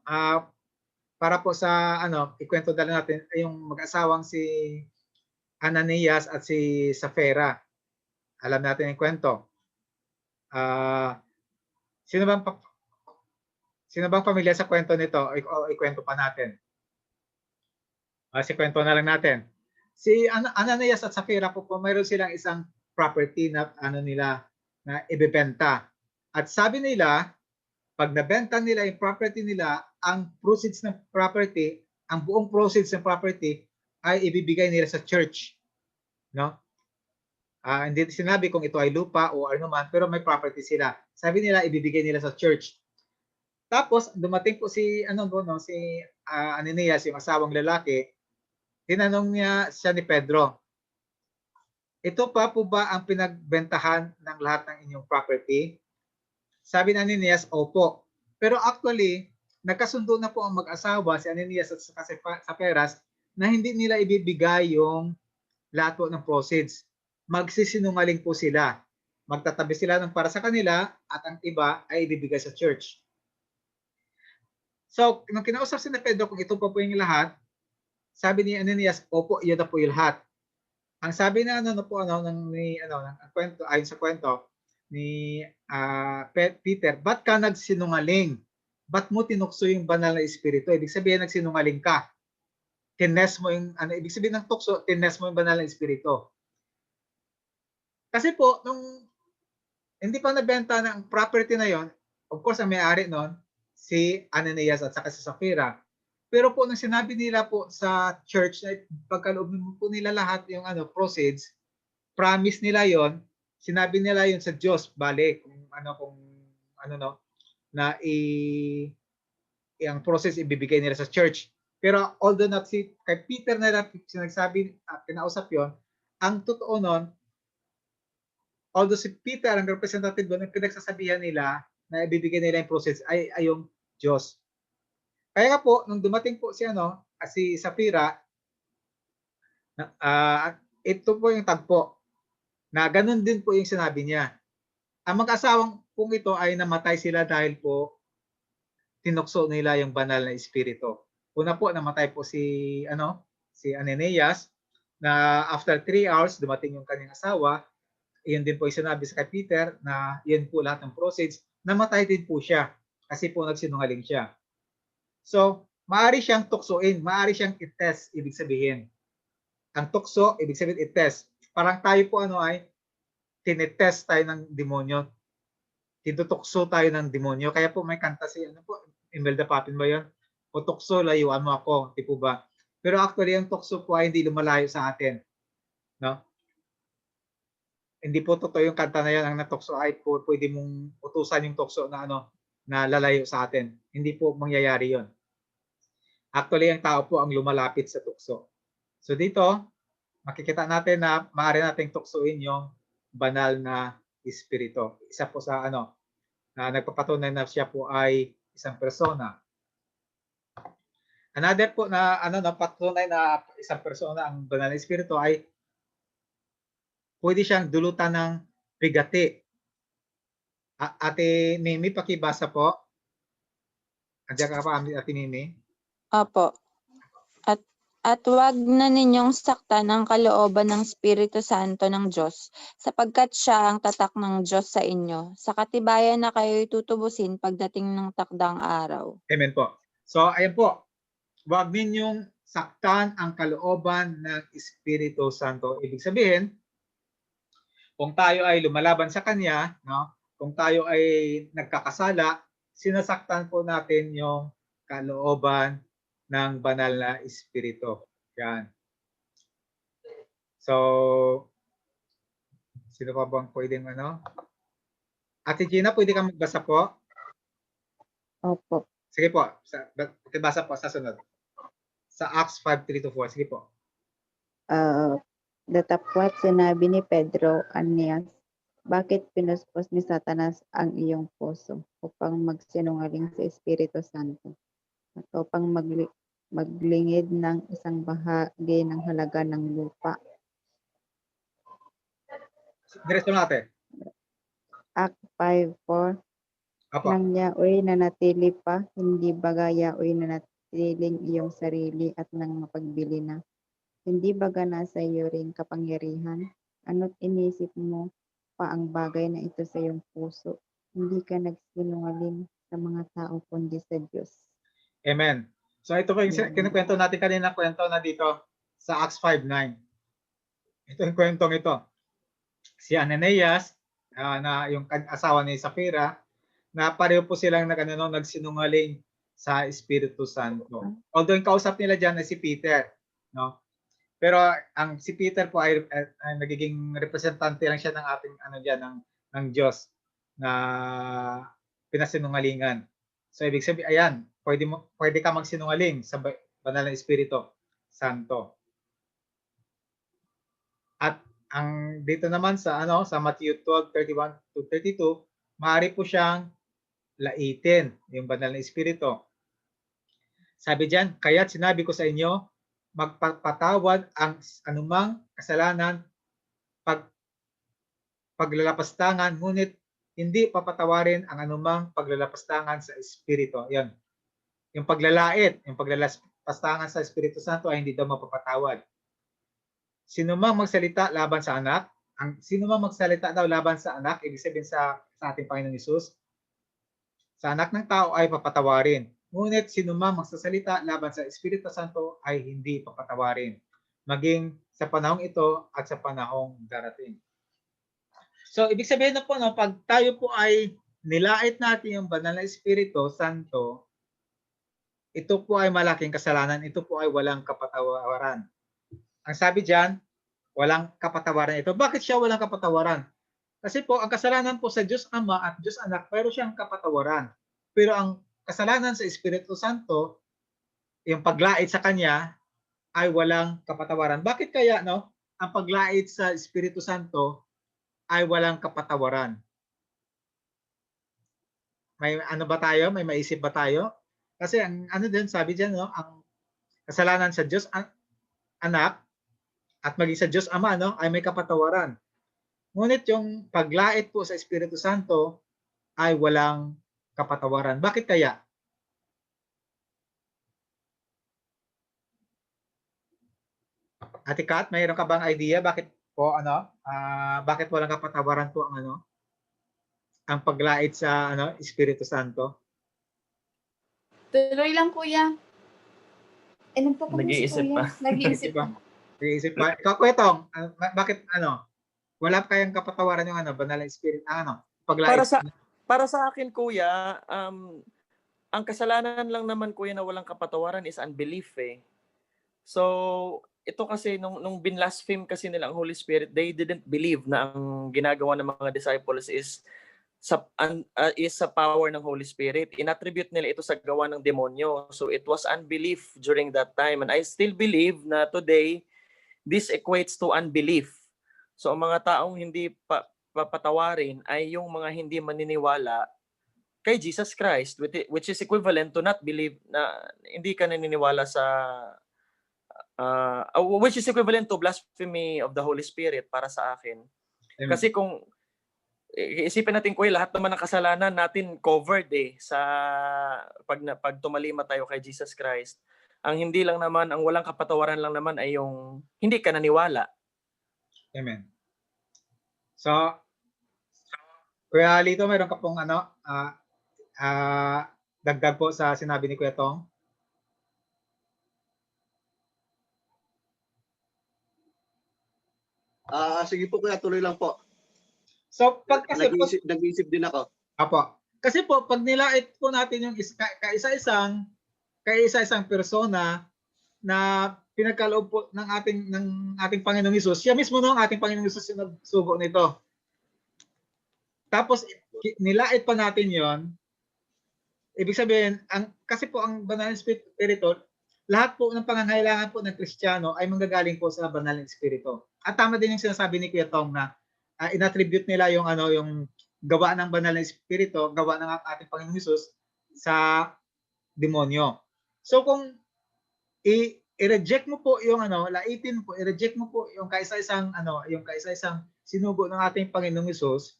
S1: para po sa ikwento dala natin ay yung mag-asawang si Ananias at si Safira. Alam natin yung kwento. Sino bang pamilya sa kwento nito? O ikwento pa natin. Si kwento na lang natin. Si Ananias at Sapphira po, mayroon silang isang property na na ibebenta. At sabi nila, pag nabenta nila yung property nila, ang proceeds ng property, ang buong proceeds ng property ay ibibigay nila sa church. No? Hindi sinabi kung ito ay lupa o ano man, pero may property sila. Sabi nila ibibigay nila sa church. Tapos dumating po si si Ananias, yung asawang lalaki, tinanong niya siya ni Pedro, ito pa po ba ang pinagbentahan ng lahat ng inyong property? Sabi ni Ananias, opo. Pero actually, nagkasundo na po ang mag-asawa, si Ananias at Sapphira, na hindi nila ibibigay yung lahat po ng proceeds. Magsisinungaling po sila. Magtatabi sila ng para sa kanila at ang iba ay ibibigay sa church. So, nung kinausap si Pedro kung ito pa po yung lahat, sabi ni Ananias, opo, iyon na po yung lahat. Ang sabi na ng kwento, ayon sa kwento ni Peter, ba't ka nagsinungaling? Ba't mo tinukso yung banal na espiritu? Ibig sabihin nagsinungaling ka. Tines mo yung ibig sabihin ng tukso, tines mo yung banal na espiritu. Kasi po nung hindi pa nabenta ng property na yon, of course ang may-ari noon si Ananias at saka si Sapphira. Pero po nung sinabi nila po sa church na pagkaloob po nila lahat yung proceeds, promise nila yon, sinabi nila yon sa Diyos, bale na ang process ibibigay nila sa church. Pero although not kay Peter na sinagsabi at kinausap yon, ang totoo nun, although si Peter ang representative doon, ang pinagsasabihan nila na ibibigay nila yung process ay yung Diyos. Kaya nga po, nung dumating po si Sapphira, ito po yung tagpo na ganun din po yung sinabi niya. Ang mag-asawang kung ito ay namatay sila dahil po tinukso nila yung banal na espiritu. Una po, namatay po si Ananias, na after 3 hours, dumating yung kanyang asawa. Iyon din po yung sinabi sa kay Peter na yun po lahat ng proceeds. Namatay din po siya kasi po nagsinungaling siya. So, maaari siyang tuksoin, maaari siyang i-test, ibig sabihin. Ang tukso, ibig sabihin i-test. Parang tayo po ay tinetest tayo ng demonyo. Tinutukso tayo ng demonyo. Kaya po may kanta si Imelda Papin ba yun? O tukso, layuan mo ako. Di po ba? Pero actually, ang tukso po ay hindi lumalayo sa atin. No? Hindi po totoo yung kanta na yan. Ang natukso ay po, pwede mong utusan yung tukso na na lalayo sa atin. Hindi po mangyayari yon. Actually, ang tao po ang lumalapit sa tukso. So dito, makikita natin na maaari nating tuksoin yung banal na espiritu. Isa po sa na nagpapatunay na siya po ay isang persona. Another po na patunay na isang persona ang banal na espiritu ay pwede siyang dulutan ng bigati. Ate Mimi, pakibasa po. Andiyan ka pa, Ate Mimi?
S5: Opo. At wag na ninyong saktan ang kalooban ng Espiritu Santo ng Diyos, sapagkat siya ang tatak ng Diyos sa inyo, sa katibayan na kayo'y tutubusin pagdating ng takdang araw.
S1: Amen po. So, ayan po. Wag ninyong saktan ang kalooban ng Espiritu Santo. Ibig sabihin, kung tayo ay lumalaban sa Kanya, kung tayo ay nagkakasala, sinasaktan po natin yung kalooban ng banal na espiritu. Yan. So, sino pa bang pwedeng Ate Gina, pwede ka magbasa po?
S5: Opo.
S1: Sige po. Pakibasa po sa sunod. Sa Acts 5:3-4. Sige po.
S6: Datapwat sinabi ni Pedro, Aeneas, bakit pinuspos ni Satanas ang iyong puso upang magsinungaling sa Espiritu Santo at upang maglingid ng isang bahagi ng halaga ng lupa?
S1: Diretso natin.
S6: Act 5:4.
S1: Apo.
S6: Nang yaoy nanatili pa, hindi baga yaoy nanatiling iyong sarili at nang mapagbili na. Hindi baga nasa iyo ring kapangyarihan? Ano't inisip mo pa ang bagay na ito sa iyong puso? hindi ka nagsinungaling sa mga tao kundi sa Diyos.
S1: Amen. So ito po yung
S6: Amen.
S1: kinukwento natin kanina, kwento na dito sa Acts 5:9. Ito yung kwentong ito. Si Ananias, na yung asawa ni Sapphira, na pareho po silang nagsinungaling sa Espiritu Santo. Although yung kausap nila diyan ay si Peter, no? Pero ang si Peter po ay nagiging representante lang siya ng ating diyan ng Diyos na pinasinungalingan. So ibig sabihin, ayan, pwede ka magsinungaling sa banal na Espiritu Santo. At ang dito naman sa sa Matthew 12:31 to 32, maaari po siyang laitin yung banal na Espiritu. Sabi diyan, kaya't sinabi ko sa inyo, magpapatawad ang anumang kasalanan paglalapastangan, ngunit hindi papatawarin ang anumang paglalapastangan sa Espiritu. Yan. Yung paglalait, yung paglalapastangan sa Espiritu Santo ay hindi daw mapapatawad. Sino mang magsalita laban sa anak, sino mang magsalita daw laban sa anak, ibig sabihin sa ating Panginoong Hesus, sa anak ng tao ay papatawarin. Ngunit sino mang magsasalita laban sa Espiritu Santo ay hindi papatawarin, maging sa panahong ito at sa panahong darating. So, ibig sabihin na po, pag tayo po ay nilait natin yung banal na Espiritu Santo, ito po ay malaking kasalanan, ito po ay walang kapatawaran. Ang sabi diyan, walang kapatawaran ito. Bakit siya walang kapatawaran? Kasi po, ang kasalanan po sa Diyos Ama at Diyos Anak, mayroon siyang kapatawaran. Pero ang kasalanan sa Espiritu Santo, yung paglait sa Kanya, ay walang kapatawaran. Bakit kaya, ang paglait sa Espiritu Santo ay walang kapatawaran? May ano ba tayo? May maisip ba tayo? Kasi ang din, sabi diyan, ang kasalanan sa Diyos Anak at maging sa Diyos Ama, ay may kapatawaran. Ngunit yung paglait po sa Espiritu Santo ay walang kapatawaran. Bakit kaya? Ate Kat, mayroon ka bang idea bakit po bakit walang kapatawaran po ang paglait sa Espiritu Santo?
S2: Tuloy lang, kuya. Ilan po kami si
S4: Nag-iisip
S2: kuya?
S4: pa.
S2: Nag-iisip pa.
S1: Iisip ba? Ikaw, Kwetong, bakit wala kayang kapatawaran yung banal na Espiritu, paglait?
S4: Para sa akin, kuya, ang kasalanan lang naman, kuya, na walang kapatawaran is unbelief eh. So, ito kasi nung binlaspheme kasi nila ang Holy Spirit, they didn't believe na ang ginagawa ng mga disciples is sa power ng Holy Spirit. Inattribute nila ito sa gawa ng demonyo. So it was unbelief during that time. And I still believe na today, this equates to unbelief. So ang mga taong hindi papatawarin ay yung mga hindi maniniwala kay Jesus Christ, which is equivalent to not believe, na hindi ka naniniwala sa which is equivalent to blasphemy of the Holy Spirit para sa akin.
S1: Amen.
S4: Kasi kung isipin natin, kuya, lahat naman ng kasalanan natin covered sa pag tumalima tayo kay Jesus Christ. Ang hindi lang naman, ang walang kapatawaran lang naman ay yung hindi ka naniwala.
S1: Amen. So, Kuya Lito, mayroon ka pong dagdag po sa sinabi ni Kuya Tong?
S3: Sige po kuya, tuloy lang po.
S1: So, kasi
S3: Nag-iisip din ako.
S1: Apo. Kasi po, pag nilait po natin yung kaisa-isang persona na pinagkaloob po ng ating Panginoong Hesus, siya mismo ang ating Panginoong Hesus yung nagsugo nito. Tapos, nilait pa natin yon. Ibig sabihin, kasi po ang banal na Espiritu, lahat po ng pangangailangan po ng Kristiyano ay manggagaling po sa banal na Espiritu. At tama din yung sinasabi ni Kuya Tong na inattribute nila yung yung gawa ng banal na Espiritu, gawa ng ating Panginoong Hesus sa demonyo. So kung i-reject mo po yung laitin po, i-reject mo po yung kaisa-isang sinugo ng ating Panginoong Hesus,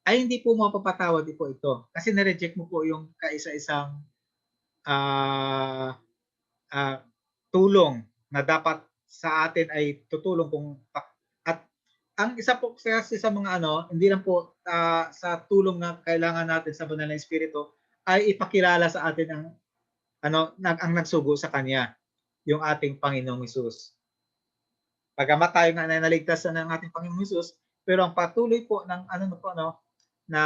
S1: ay hindi po mapapatawad po ito. Kasi na-reject mo po yung kaisa-isang tulong na dapat sa atin ay tutulong kung ang isa po kasi sa mga ano, hindi lang po sa tulong na kailangan natin sa banal na espiritu ay ipakilala sa atin ang ang nagsugo sa kanya, yung ating Panginoong Hesus. Bagamat tayo nga na naligtas na ng ating Panginoong Hesus, pero ang patuloy po ng na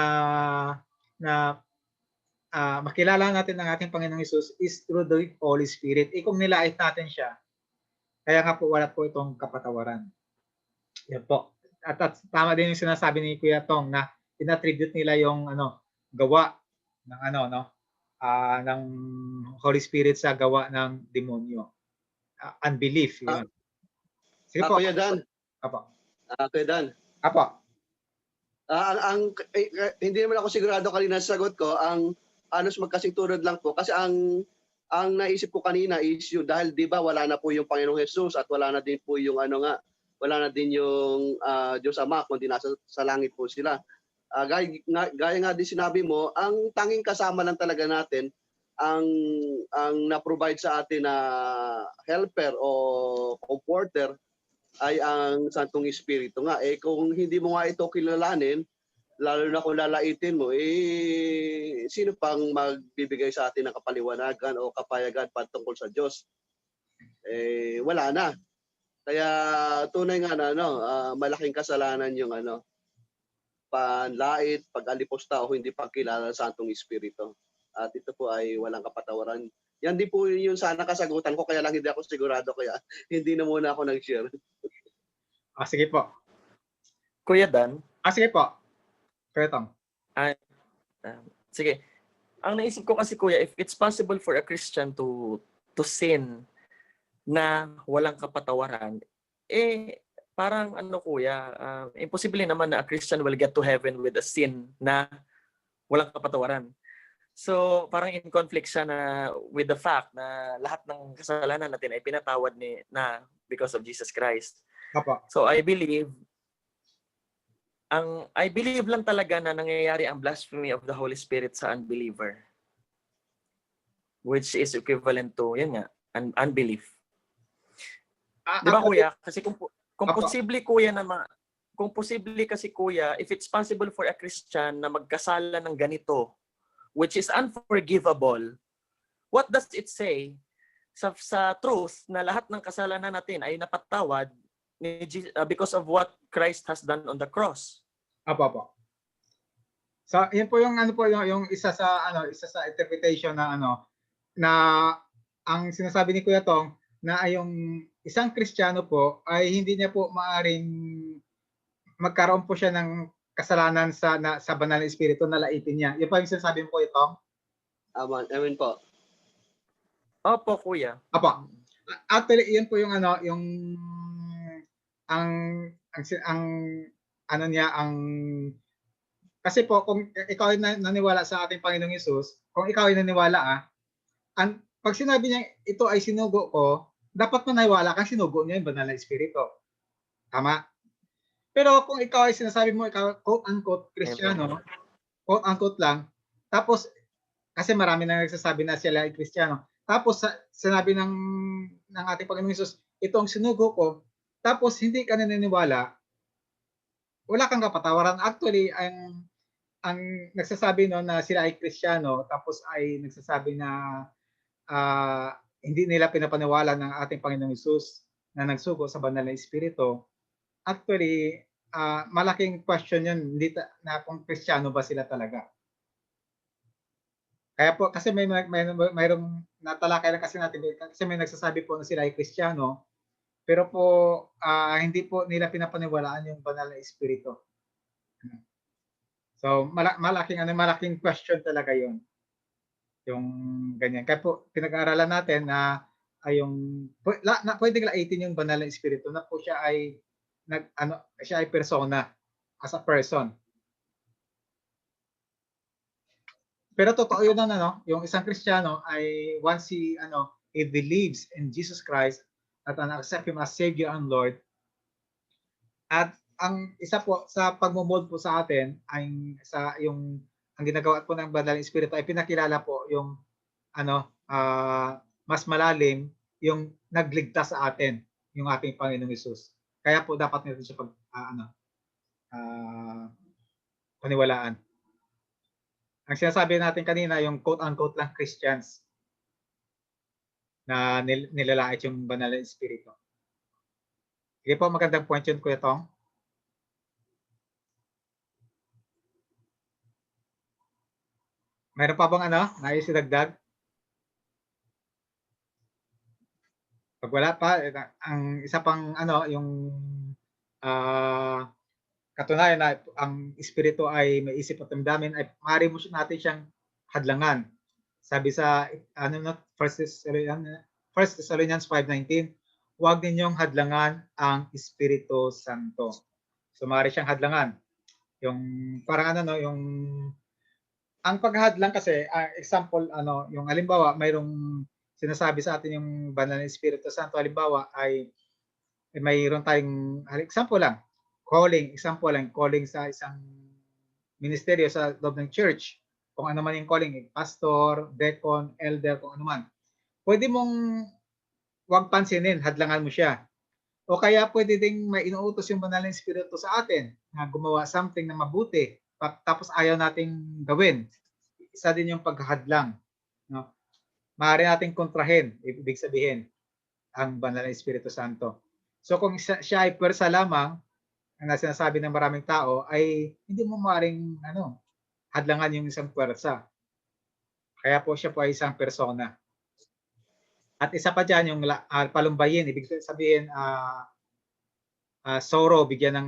S1: makilala natin ang ating Panginoong Hesus is through the Holy Spirit. Kung nilait natin siya, kaya nga po wala po itong kapatawaran. Yan po. At tama din yung sinasabi ni Kuya Tong na inattribute nila yung gawa ng ng Holy Spirit sa gawa ng demonyo. Unbelief. Yun. Sige po.
S3: Kuya Dan.
S1: Apo.
S3: Kuya Dan.
S1: Apo.
S3: Hindi naman ako sigurado kanina sa sagot ko. Ang halos magkasing tunod lang po. Kasi ang naisip ko kanina is yung dahil di ba wala na po yung Panginoong Jesus at wala na din po yung wala na din yung Diyos Ama kundi nasa sa langit po sila. Gaya nga din sinabi mo, ang tanging kasama lang talaga natin ang na-provide sa atin na helper o comforter ay ang Santong Espiritu nga. Kung hindi mo nga ito kilalanin, lalo na kung lalaitin mo, sino pang magbibigay sa atin ng kapaliwanagan o kapayagan patungkol sa Diyos? Wala na. Kaya tunay nga na malaking kasalanan yung panlait, pag-alipusta o hindi pagkilala sa Santong Espiritu. At ito po ay walang kapatawaran. Yan din po yung sana kasagutan ko, kaya lang hindi ako sigurado, kaya hindi na muna ako nag-share.
S1: Sige po.
S4: Kuya Dan.
S1: Sige po. Kuya Tong.
S4: Sige. Ang naisip ko kasi, Kuya, if it's possible for a Christian to sin na walang kapatawaran, parang Kuya, imposible naman na a Christian will get to heaven with a sin na walang kapatawaran. So, parang in conflict siya with the fact na lahat ng kasalanan natin ay pinatawad na because of Jesus Christ.
S1: Apo.
S4: So, I believe lang talaga na nangyayari ang blasphemy of the Holy Spirit sa unbeliever, which is equivalent to, yun nga, unbelief. Di ba, Kuya? Kasi kung posible, Kuya, kung posible kasi, Kuya, if it's possible for a Christian na magkasala ng ganito, which is unforgivable, what does it say sa truth na lahat ng kasalanan natin ay napatawad because of what Christ has done on the cross?
S1: Apo. So, yun po yung yung isa sa interpretation na na ang sinasabi ni Kuya Tong na yung isang Kristiyano po ay hindi niya po maaring magkaroon po siya ng kasalanan sa banal na espiritu na laitin niya. Yun po yung sinasabi mo, Kuya Tong?
S3: Amen po.
S4: Opo, Kuya.
S1: Apo. Actually, yun po yung kasi po kung ikaw ay naniwala sa ating Panginoong Hesus, kung ikaw ay naniwala pag sinabi niya ito ay sinugo ko, dapat maniwala kang sinugo niya yung banal na espiritu. Tama? Pero kung ikaw ay sinasabi mo ikaw quote-unquote Kristiyano, quote-unquote lang, tapos kasi marami na nagsasabi na sila ay Kristiyano, tapos sinabi ng ating Panginoong Hesus, ito ang sinugo ko, tapos hindi ka naniniwala, wala kang kapatawaran. Actually, ang nagsasabi na sila ay Kristiyano, tapos ay nagsasabi na hindi nila pinapaniwala ng ating Panginoong Hesus na nagsugo sa banal na espiritu. Actually, malaking question yun na kung Kristiyano ba sila talaga. Kaya po, kasi mayroong natalakay lang kasi natin, kasi may nagsasabi po na sila ay Kristiyano, pero po hindi po nila pinapaniwalaan yung banal na espiritu. So malaking question talaga yon, yung ganyan. Kaya po pinag-aaralan natin na pwedeng laitin yung banal na espiritu na po siya ay siya ay persona, as a person. Pero totoo yun yung isang Kristiyano ay once he believes in Jesus Christ at accept Him as Savior and Lord. At ang isa po sa pagmo-mold po sa atin ay ang ginagawa po ng banal na espiritu ay pinakilala po yung mas malalim yung nagligtas sa atin, yung ating Panginoong Hesus. Kaya po dapat natin siya paniwalaan. Ang sinasabi natin kanina, yung quote-unquote lang Christians na nilalait yung banal na espiritu. Sige po, magandang point yun, Kuya Tong. Meron pa bang nais idagdag? Pag wala pa, ang isa pang yung katunayan na ang espiritu ay may isip at damdamin, ay maaari mo natin siyang hadlangan. Sabi sa 1 Thessalonians 5:19, huwag ninyong hadlangan ang Espiritu Santo. So maaari siyang hadlangan. Yung parang yung ang paghadlang kasi, example, yung halimbawa, mayroong sinasabi sa atin yung banal na Espiritu Santo, halimbawa, ay mayroon tayong, example lang, calling sa isang ministeryo sa loob ng church. Kung ano man yung calling, pastor, deacon, elder, kung ano man. Pwede mong huwag pansinin, hadlangan mo siya. O kaya pwede ding may inuutos yung banal na Espiritu sa atin na gumawa something na mabuti, tapos ayaw nating gawin. Isa din yung paghadlang. No? Maaari nating kontrahin, ibig sabihin, ang banal na Espiritu Santo. So kung siya ay pwersa lamang, ang sinasabi ng maraming tao, ay hindi mo maaaring hadlangan yung isang pwersa. Kaya po siya po ay isang persona. At isa pa dyan, yung palumbayin, ibig sabihin, sorrow, bigyan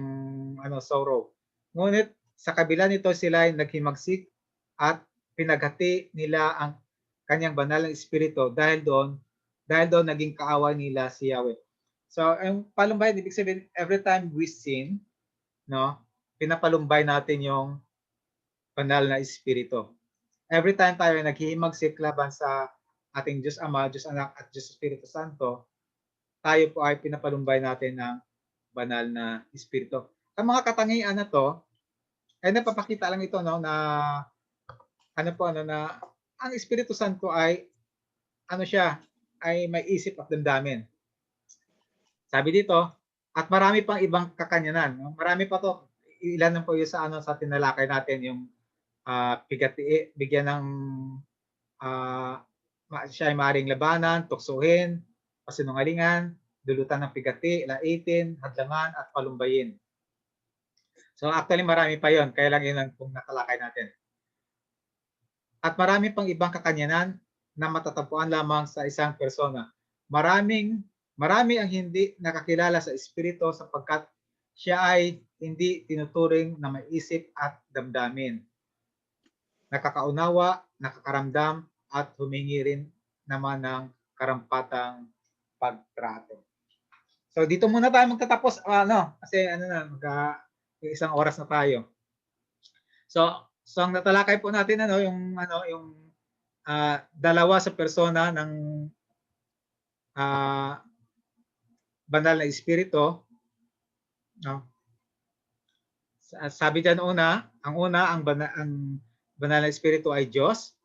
S1: ng sorrow. Ngunit sa kabila nito sila ay naghimagsik at pinaghati nila ang kanyang banal na espiritu dahil doon naging kaaway nila si Yahweh. So, ang palumbayin, ibig sabihin, every time we sin, pinapalumbay natin yung banal na espiritu. Every time tayo naghihimagsik laban sa ating Diyos Ama, Diyos Anak, at Diyos Espiritu Santo, tayo po ay pinapalumbay natin ng banal na espiritu. Ang mga katangian na to, ay napapakita lang ito na ang Espiritu Santo ay ay may isip at damdamin. Sabi dito, at marami pang ibang kakanyanan. Marami pa to. Ilan lang po yung sa tinalakay natin, yung bigyan ng siya ay maaaring labanan, tuksuhin, pasinungalingan, dulutan ng pigati, laitin, hadlangan, at palumbayin. So actually marami pa yon, kaya lang yun ang kung nakalakay natin. At marami pang ibang kakanyanan na matatagpuan lamang sa isang persona. Marami ang hindi nakakilala sa Espiritu sapagkat siya ay hindi tinuturing na may isip at damdamin. Nakakaunawa, nakakaramdam, at humingi rin naman ng karampatang pagtrato. So dito muna tayo magtatapos, kasi isang oras na tayo. So ang natalakay po natin yung dalawa sa persona ng banal na espiritu, Sabi diyan ang banal na espiritu ay Diyos.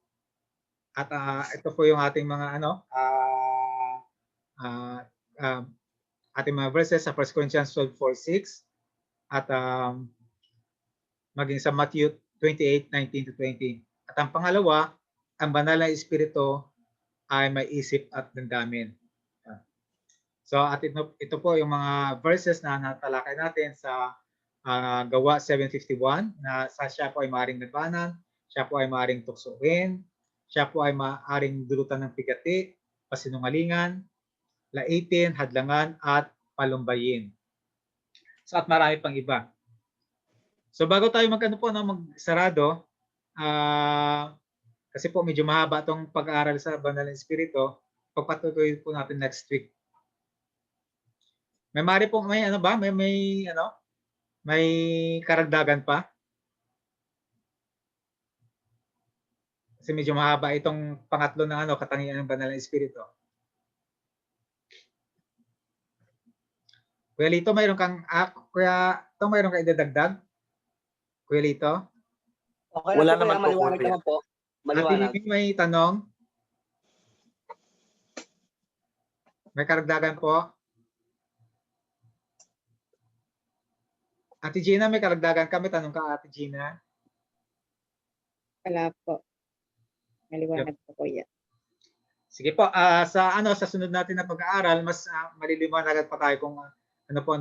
S1: At ito po yung ating mga ating mga verses sa 1 Corinthians 12:4-6 at maging sa Matthew 28:19-20. At ang pangalawa, ang banal na espiritu ay may isip at damdamin. So at ito po yung mga verses na natalakay natin sa Gawa 7:51 na siya po ay maaaring labanan, siya po ay maaaring tuksohin, siya po ay maaaring dulutan ng pigati, pasinungalingan, laitin, hadlangan, at palumbayin. So at marami pang iba. So bago tayo magsarado, kasi po medyo mahaba itong pag-aaral sa banal na espiritu, pagpatuloy po natin next week. May may karagdagan pa? Kasi medyo mahaba itong pangatlo ng katangian ng banal na espiritu. Kuya Lito, mayroon kang idadagdag? Kuya Lito?
S3: Okay
S4: Wala
S3: na po,
S4: naman
S3: kaya
S4: po,
S3: maliwanag
S4: kuya.
S3: naman po.
S1: Ate
S3: Maliwanag.
S1: Mimi, may tanong? May karagdagan po? Ate Gina, may karagdagan kami. Tanong ka, Ate Gina.
S6: Wala po. Maliwanag po, kuya.
S1: Sige po, sa sunod natin na pag-aaral, mas maliliwanagan pa tayo kung ano po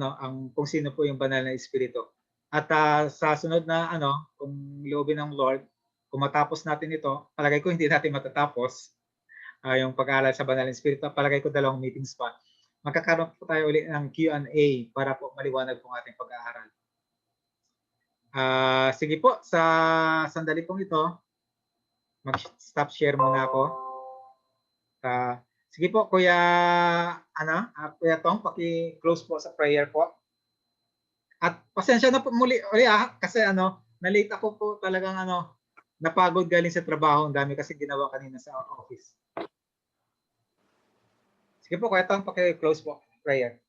S1: kung sino po yung banal na espiritu. At sa sunod na kung loobin ng Lord, kung matapos natin ito, palagay ko hindi natin matatapos yung pag-aaral sa banal na espiritu. Palagay ko 2 meetings pa. Magkakaroon po tayo ulit ng Q&A para po maliwanag po ating pag-aaral. Sige po, sa sandali pong ito, mag-stop share muna ako. Sige po, Kuya Tong, paki-close po sa prayer po. At pasensya na po muli kasi na-late ako po talagang napagod galing sa trabaho. Ang dami kasi ginawa kanina sa office. Sige po, Kuya Tong, paki-close po prayer.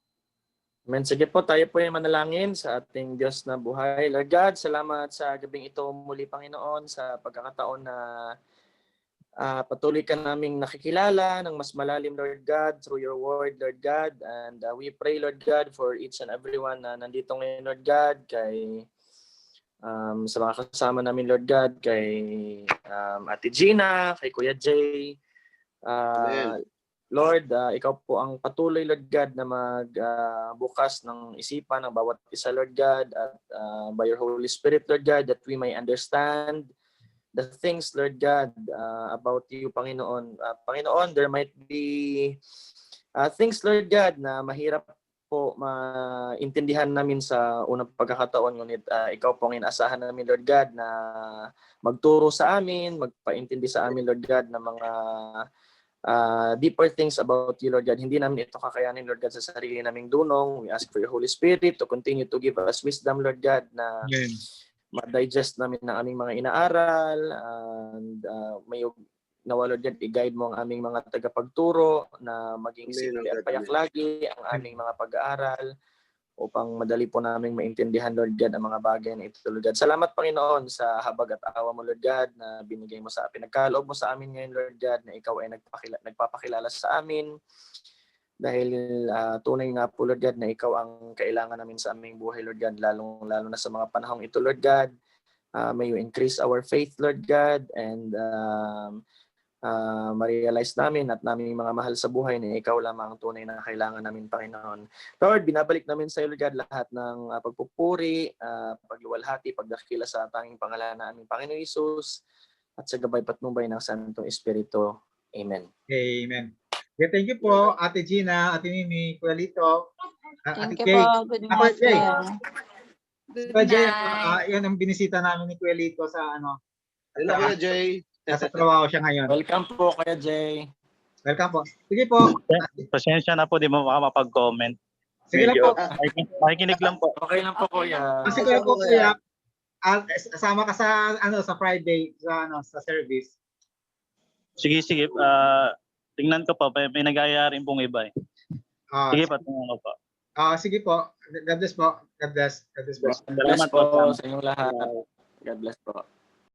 S4: Amen. Sige po, tayo po ay manalangin sa ating Diyos na buhay. Lord God, salamat sa gabing ito muli, Panginoon, sa pagkakataon na patuloy ka naming nakikilala ng mas malalim, Lord God, through your word, Lord God. And we pray, Lord God, for each and everyone na nandito ngayon, Lord God, kay sa mga kasama namin, Lord God, kay Ate Gina, kay Kuya Jay.
S3: Amen.
S4: Lord, ikaw po ang patuloy, Lord God, na magbukas ng isipan ng bawat isa, Lord God, at by your Holy Spirit, Lord God, that we may understand the things, Lord God, about you, Panginoon. Panginoon, there might be things, Lord God, na mahirap po maintindihan namin sa unang pagkakataon, ngunit ikaw po ang inaasahan namin, Lord God, na magturo sa amin, magpaintindi sa amin, Lord God, na mga deeper things about you, Lord God. Hindi namin ito kakayanin, Lord God, sa sarili naming dunong. We ask for your Holy Spirit to continue to give us wisdom, Lord God, na ma-digest namin ng aming mga inaaral, and may nawa, Lord God, i-guide mo ang aming mga tagapagturo na maging simple at payak lagi ang aming mga pag-aaral upang madali po namin maintindihan, Lord God, ang mga bagay na ito, Lord God. Salamat, Panginoon, sa habag at awa mo, Lord God, na binigay mo sa amin. Nagkaloob mo sa amin ngayon, Lord God, na ikaw ay nagpapakilala sa amin. Dahil tunay nga po, Lord God, na ikaw ang kailangan namin sa aming buhay, Lord God, lalo na sa mga panahong ito, Lord God. May you increase our faith, Lord God, and ma-realize namin at naming mga mahal sa buhay na ikaw lamang ang tunay na kailangan namin, Panginoon. Lord, binabalik namin sa iyo, Lord God, lahat ng pagpupuri, pagluwalhati, pagdakila sa tanging pangalan na aming Panginoon Hesus at sa gabay patnubay ng Santong Espiritu. Amen.
S1: Amen. Okay, thank you po, Ate Gina, Ate Mimi, Kuya Lito, Ate
S5: Thank you
S1: Jay.
S5: po. Good
S1: Kuya
S5: night.
S1: Jay.
S2: Good
S1: Kuya Jay,
S2: night.
S1: yan ang binisita namin ni Kuya Lito sa
S3: Hello, Kuya Jay.
S1: nasa trabaho siya ngayon.
S4: Welcome po, Kuya Jay.
S1: Welcome po. Sige po.
S7: Pasensya na po, di mo makapag-comment.
S1: Sige lang po.
S7: Makikinig lang po.
S4: Okay lang po, Kuya.
S1: Kasi Kuya po, Kuya, kasama ka sa sa Friday sa service.
S7: Sige. Tingnan ko pa. May nag-aaya rin pong iba eh. Sige pa, tingnan ko pa.
S1: Sige po. God bless po. God bless. God bless po.
S4: God bless po sa inyong lahat. God bless po.